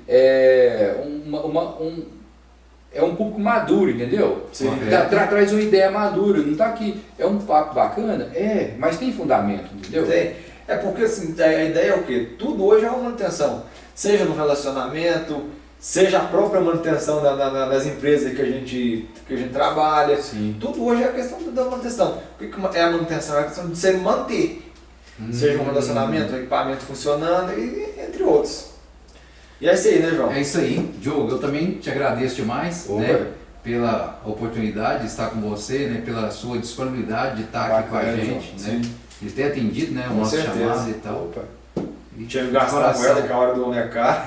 Speaker 3: é um público maduro, entendeu?
Speaker 2: Sim.
Speaker 3: Traz uma ideia madura, não tá aqui, é um papo bacana, mas tem fundamento, entendeu?
Speaker 2: Tem. É porque assim, a ideia é o quê? Tudo hoje é uma manutenção. Seja no relacionamento, seja a própria manutenção das empresas que a gente trabalha.
Speaker 3: Sim.
Speaker 2: Tudo hoje é a questão da manutenção. O que é a manutenção? É a questão de você manter. Seja um relacionamento, um equipamento funcionando, e entre outros. E é isso aí, né, João?
Speaker 1: É isso aí, Diogo. Eu também te agradeço demais,
Speaker 3: Opa.
Speaker 1: né, pela oportunidade de estar com você, né, pela sua disponibilidade de estar aqui com a
Speaker 2: Bacana,
Speaker 1: gente,
Speaker 2: João.
Speaker 1: né, de ter atendido, né, o
Speaker 2: Com
Speaker 1: nosso
Speaker 2: certeza.
Speaker 1: chamado e tal.
Speaker 3: Opa.
Speaker 1: E
Speaker 2: Tinha
Speaker 1: de
Speaker 2: gastado a
Speaker 1: coração.
Speaker 2: moeda que a hora do homem é caro.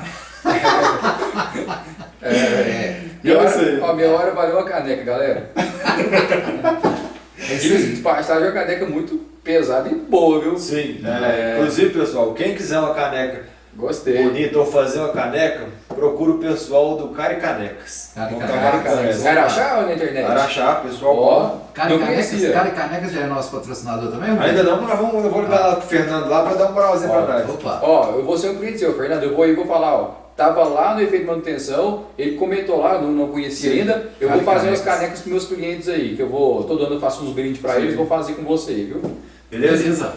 Speaker 3: Minha
Speaker 2: É isso aí.
Speaker 3: minha hora valeu a caneca, galera.
Speaker 1: É isso aí.
Speaker 3: Despachar de uma caneca muito pesada e boa, viu?
Speaker 2: Sim.
Speaker 3: É.
Speaker 2: Inclusive, pessoal, quem quiser uma caneca
Speaker 3: Gostei.
Speaker 2: bonita ou fazer uma caneca, procura o pessoal do Cari Canecas.
Speaker 1: Cari
Speaker 2: Vão
Speaker 1: Canecas.
Speaker 2: estar marcando essa.
Speaker 3: Vai achar ou na internet?
Speaker 2: Araxá, pessoal.
Speaker 3: Ó,
Speaker 1: Cara
Speaker 3: não
Speaker 1: e Canecas,
Speaker 3: conhecia.
Speaker 1: Cara e Canecas já é nosso patrocinador também? Rubens?
Speaker 2: Ainda não, mas eu vou ligar lá pro Fernando lá pra dar uma moralzinha pra nós.
Speaker 1: Opa.
Speaker 3: Ó, eu vou ser um cliente seu, Fernando. Eu vou falar, ó. Tava lá no efeito manutenção, ele comentou lá, não conhecia
Speaker 2: Sim.
Speaker 3: ainda. Eu
Speaker 1: Cara
Speaker 3: vou
Speaker 1: e
Speaker 3: fazer umas
Speaker 1: Canecas.
Speaker 3: canecas pros meus clientes aí, que todo ano eu faço uns brindes pra
Speaker 2: Sim.
Speaker 3: eles, vou fazer com você, viu?
Speaker 2: Beleza?
Speaker 1: Beleza.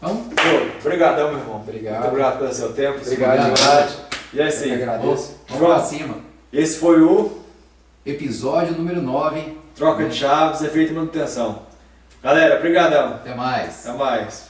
Speaker 1: Vamos.
Speaker 2: Obrigadão, meu irmão.
Speaker 3: Obrigado.
Speaker 2: Muito obrigado pelo seu tempo,
Speaker 3: Obrigado,
Speaker 2: disponibilidade. E é isso
Speaker 3: Eu que
Speaker 2: aí.
Speaker 3: agradeço.
Speaker 1: Vamos pra cima.
Speaker 2: Esse foi o
Speaker 1: Episódio número 9.
Speaker 2: Troca de Chaves, efeito de manutenção. Galera, brigadão.
Speaker 1: Até mais.
Speaker 2: Até mais.